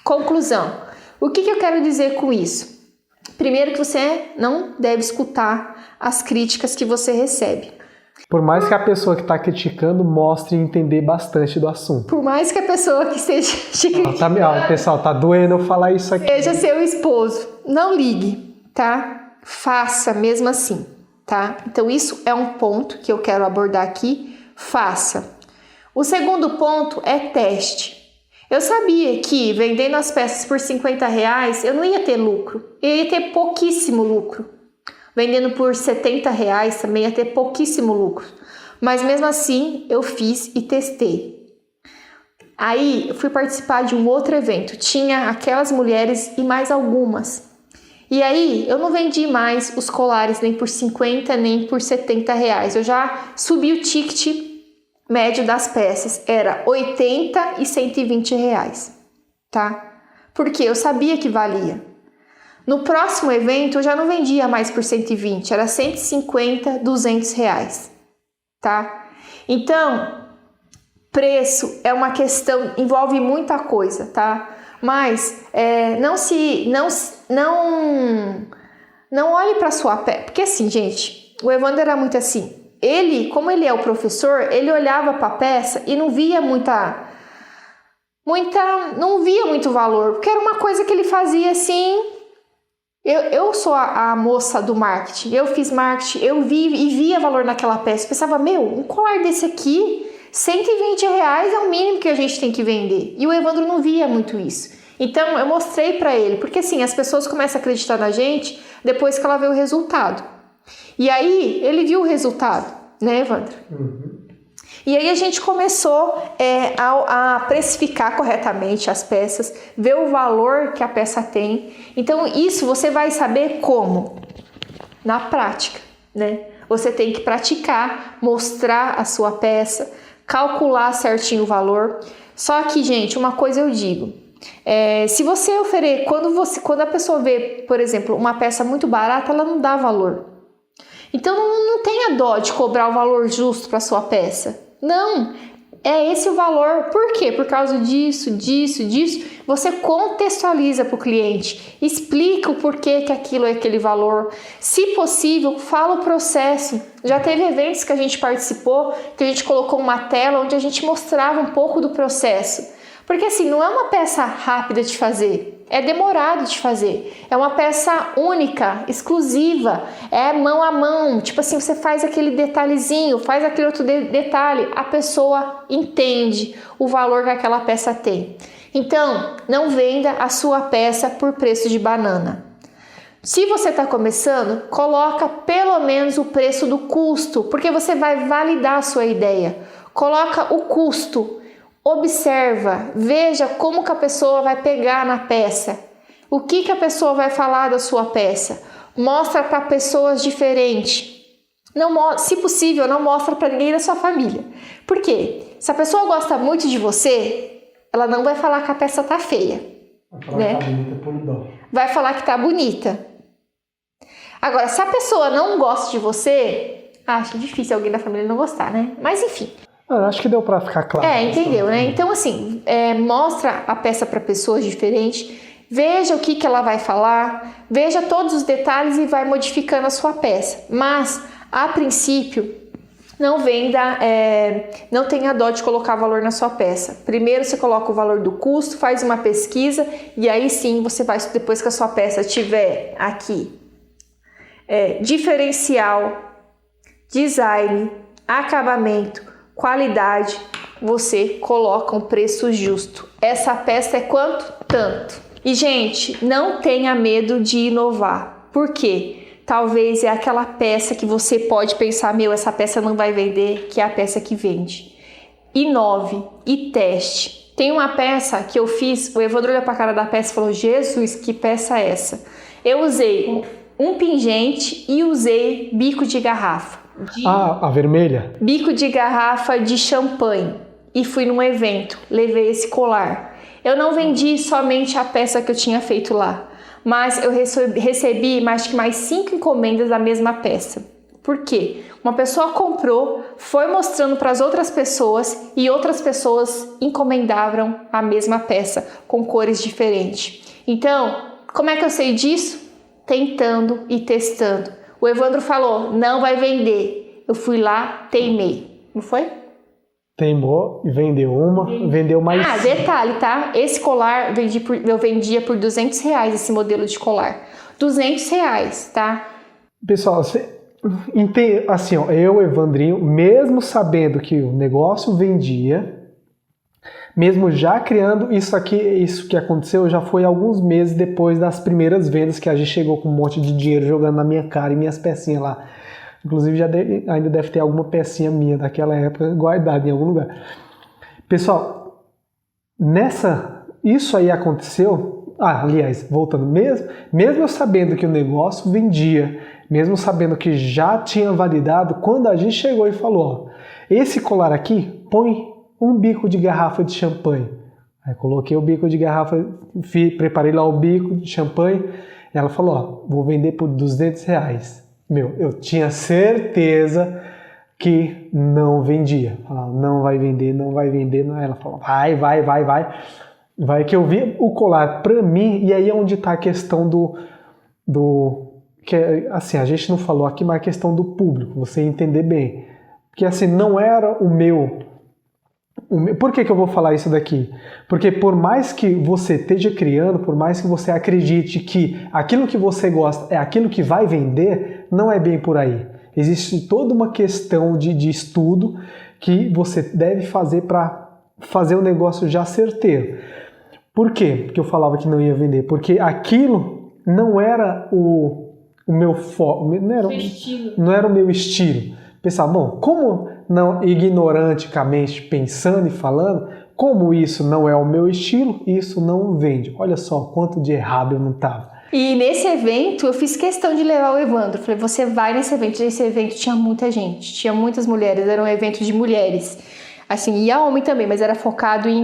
Conclusão. O que eu quero dizer com isso? Primeiro que você não deve escutar as críticas que você recebe. Por mais que a pessoa que está criticando mostre entender bastante do assunto. Por mais que a pessoa que esteja te criticando... Pessoal, tá doendo eu falar isso aqui. Seja seu esposo. Não ligue, tá? Faça mesmo assim, tá? Então isso é um ponto que eu quero abordar aqui. Faça. O segundo ponto é teste. Eu sabia que vendendo as peças por R$50 eu não ia ter lucro. Eu ia ter pouquíssimo lucro. Vendendo por R$70 também ia ter pouquíssimo lucro. Mas mesmo assim eu fiz e testei. Aí eu fui participar de um outro evento. Tinha aquelas mulheres e mais algumas. E aí eu não vendi mais os colares nem por 50 nem por R$70. Eu já subi o ticket médio das peças, era 80 e 120 reais, tá? Porque eu sabia que valia. No próximo evento eu já não vendia mais por 120, era 150, 200 reais, tá? Então, preço é uma questão, envolve muita coisa, tá? Mas não olhe para sua peça, porque assim, gente, o Evandro era muito assim. Ele, como ele é o professor, ele olhava para a peça e não via não via muito valor, porque era uma coisa que ele fazia assim. Eu sou a moça do marketing, eu fiz marketing, eu vi e via valor naquela peça. Eu pensava, um colar desse aqui, R$120 é o mínimo que a gente tem que vender. E o Evandro não via muito isso. Então eu mostrei para ele, porque assim, as pessoas começam a acreditar na gente depois que ela vê o resultado. E aí ele viu o resultado, né, Evandro? Uhum. E aí a gente começou a precificar corretamente as peças, ver o valor que a peça tem. Então isso você vai saber como? Na prática, né? Você tem que praticar, mostrar a sua peça, calcular certinho o valor. Só que, gente, uma coisa eu digo, se você oferecer, quando a pessoa vê, por exemplo, uma peça muito barata, ela não dá valor. Então não tenha dó de cobrar o valor justo para sua peça. Não, é esse o valor. Por quê? Por causa disso. Você contextualiza para o cliente, explica o porquê que aquilo é aquele valor. Se possível, fala o processo. Já teve eventos que a gente participou, que a gente colocou uma tela onde a gente mostrava um pouco do processo. Porque assim, não é uma peça rápida de fazer, é demorado de fazer. É uma peça única, exclusiva, é mão a mão. Tipo assim, você faz aquele detalhezinho, faz aquele outro detalhe, a pessoa entende o valor que aquela peça tem. Então, não venda a sua peça por preço de banana. Se você está começando, coloca pelo menos o preço do custo, porque você vai validar a sua ideia. Coloca o custo. Observa, veja como que a pessoa vai pegar na peça, o que a pessoa vai falar da sua peça. Mostra para pessoas diferentes. Não, se possível, não mostra para ninguém da sua família. Por quê? Se a pessoa gosta muito de você, ela não vai falar que a peça tá feia. Vai falar que tá bonita por dó. Vai falar que tá bonita. Agora, se a pessoa não gosta de você, acho difícil alguém da família não gostar, né? Mas enfim. Acho que deu para ficar claro. Entendeu, né? Então, assim, mostra a peça para pessoas diferentes, veja o que ela vai falar, veja todos os detalhes e vai modificando a sua peça. Mas, a princípio, não venda, não tenha dó de colocar valor na sua peça. Primeiro você coloca o valor do custo, faz uma pesquisa e aí sim você vai, depois que a sua peça tiver aqui, diferencial, design, acabamento, qualidade, você coloca um preço justo. Essa peça é quanto? Tanto. E, gente, não tenha medo de inovar. Por quê? Talvez é aquela peça que você pode pensar, essa peça não vai vender, que é a peça que vende. Inove e teste. Tem uma peça que eu fiz, o Evandro olhou pra cara da peça e falou, Jesus, que peça é essa? Eu usei um pingente e usei bico de garrafa. A vermelha? Bico de garrafa de champanhe. E fui num evento, levei esse colar. Eu não vendi somente a peça que eu tinha feito lá, mas eu recebi mais 5 encomendas da mesma peça. Por quê? Uma pessoa comprou, foi mostrando para as outras pessoas e outras pessoas encomendavam a mesma peça com cores diferentes. Então, como é que eu sei disso? Tentando e testando. O Evandro falou, não vai vender. Eu fui lá, teimei. Não foi? Teimou e vendeu uma, vendeu mais... detalhe, tá? Esse colar eu vendia por R$200, esse modelo de colar. R$200, tá? Pessoal, assim, eu, Evandrinho, mesmo sabendo que o negócio vendia, mesmo já criando isso que aconteceu, já foi alguns meses depois das primeiras vendas que a gente chegou com um monte de dinheiro jogando na minha cara e minhas pecinhas lá. Inclusive ainda deve ter alguma pecinha minha daquela época guardada em algum lugar. Pessoal, isso aí aconteceu, aliás, voltando, mesmo eu sabendo que o negócio vendia, mesmo sabendo que já tinha validado, quando a gente chegou e falou, esse colar aqui, põe um bico de garrafa de champanhe. Aí coloquei o bico de garrafa, preparei lá o bico de champanhe, e ela falou, vou vender por R$200. Eu tinha certeza que não vendia. Falava, não vai vender. Ela falou, vai. Vai que eu vi o colar pra mim, e aí é onde tá a questão do que assim, a gente não falou aqui, mas a questão do público, você entender bem. Porque assim, não era o meu. Por que eu vou falar isso daqui? Porque por mais que você esteja criando, por mais que você acredite que aquilo que você gosta é aquilo que vai vender, não é bem por aí. Existe toda uma questão de estudo que você deve fazer para fazer o negócio já certeiro. Por quê que eu falava que não ia vender? Porque aquilo não era o meu foco, não era o meu estilo. Pensar, bom, como não ignoranticamente pensando e falando, como isso não é o meu estilo, isso não vende. Olha só quanto de errado eu não estava. E nesse evento eu fiz questão de levar o Evandro. Falei, você vai nesse evento. Nesse evento tinha muita gente, tinha muitas mulheres, era um evento de mulheres. Assim, e a homem também, mas era focado em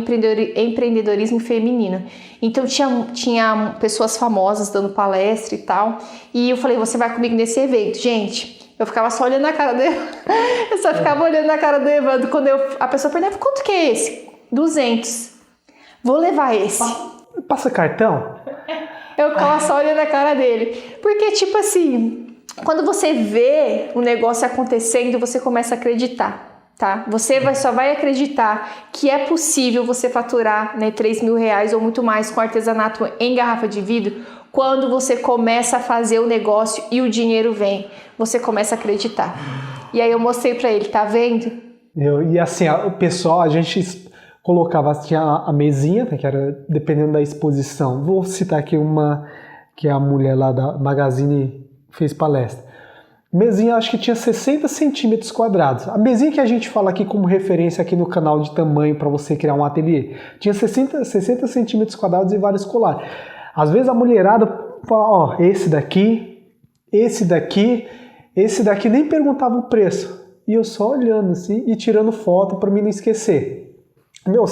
empreendedorismo feminino. Então tinha pessoas famosas dando palestra e tal. E eu falei, você vai comigo nesse evento. Gente, eu ficava só olhando na cara do Evandro. Eu só ficava olhando na cara do Evandro. Quando a pessoa perguntava, quanto que é esse? 200. Vou levar esse. Passa cartão? Eu ficava só olhando a cara dele. Porque, tipo assim, quando você vê o negócio acontecendo, você começa a acreditar. Tá? Você só vai acreditar que é possível você faturar, né, 3 mil reais ou muito mais com artesanato em garrafa de vidro quando você começa a fazer o negócio e o dinheiro vem. Você começa a acreditar. E aí eu mostrei pra ele, tá vendo? E assim, o pessoal, a gente colocava, tinha a mesinha, que era dependendo da exposição. Vou citar aqui uma que a mulher lá da Magazine fez palestra. Mesinha, acho que tinha 60 centímetros quadrados. A mesinha que a gente fala aqui como referência aqui no canal de tamanho para você criar um ateliê, tinha 60 centímetros quadrados e vários colares. Às vezes a mulherada fala, ó, esse daqui, nem perguntava o preço. E eu só olhando assim e tirando foto para mim não esquecer. Meu,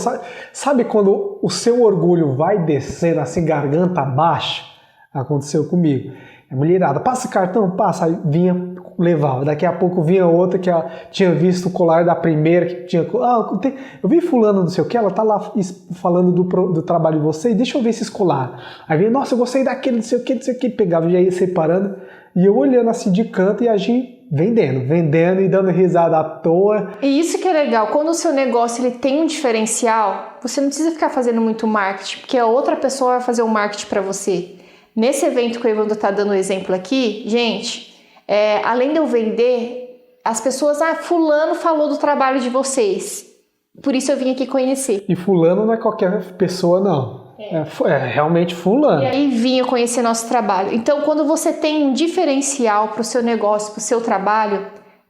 sabe quando o seu orgulho vai descendo assim, garganta abaixo? Aconteceu comigo. A mulherada, passa cartão, passa, aí vinha, levava. Daqui a pouco vinha outra que tinha visto o colar da primeira, que tinha... eu vi fulano não sei o que, ela tá lá falando do trabalho de vocês, deixa eu ver esses colares. Aí vinha, nossa, eu gostei daquele, não sei o que, pegava, já ia separando, e eu olhando assim de canto e a gente vendendo e dando risada à toa. E isso que é legal, quando o seu negócio ele tem um diferencial, você não precisa ficar fazendo muito marketing, porque a outra pessoa vai fazer o marketing para você. Nesse evento que o Evandro está dando o exemplo aqui, gente, além de eu vender, as pessoas, fulano falou do trabalho de vocês, por isso eu vim aqui conhecer. E fulano não é qualquer pessoa, não. É realmente fulano. E aí vinha conhecer nosso trabalho. Então, quando você tem um diferencial para o seu negócio, para o seu trabalho,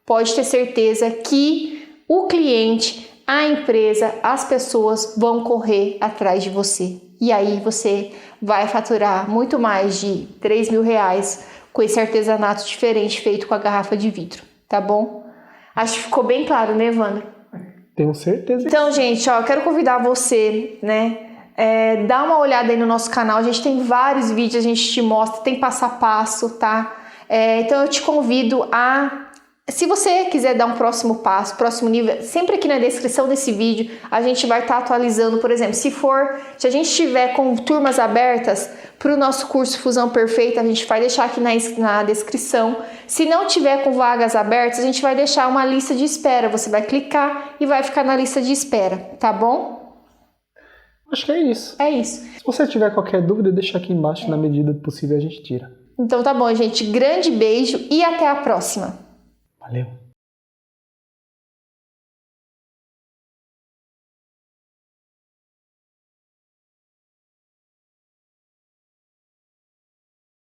pode ter certeza que o cliente, a empresa, as pessoas vão correr atrás de você. E aí você vai faturar muito mais de 3 mil reais com esse artesanato diferente feito com a garrafa de vidro, tá bom? Acho que ficou bem claro, né, Evandro? Tenho certeza. Então, gente, eu quero convidar você, né? Dá uma olhada aí no nosso canal, a gente tem vários vídeos, a gente te mostra, tem passo a passo, tá? Então eu te convido a... Se você quiser dar um próximo passo, próximo nível, sempre aqui na descrição desse vídeo a gente vai estar atualizando, por exemplo, se a gente estiver com turmas abertas para o nosso curso Fusão Perfeita, a gente vai deixar aqui na descrição. Se não tiver com vagas abertas, a gente vai deixar uma lista de espera, você vai clicar e vai ficar na lista de espera, tá bom? Acho que é isso. É isso. Se você tiver qualquer dúvida, deixa aqui embaixo, na medida do possível a gente tira. Então tá bom, gente, grande beijo e até a próxima. Valeu!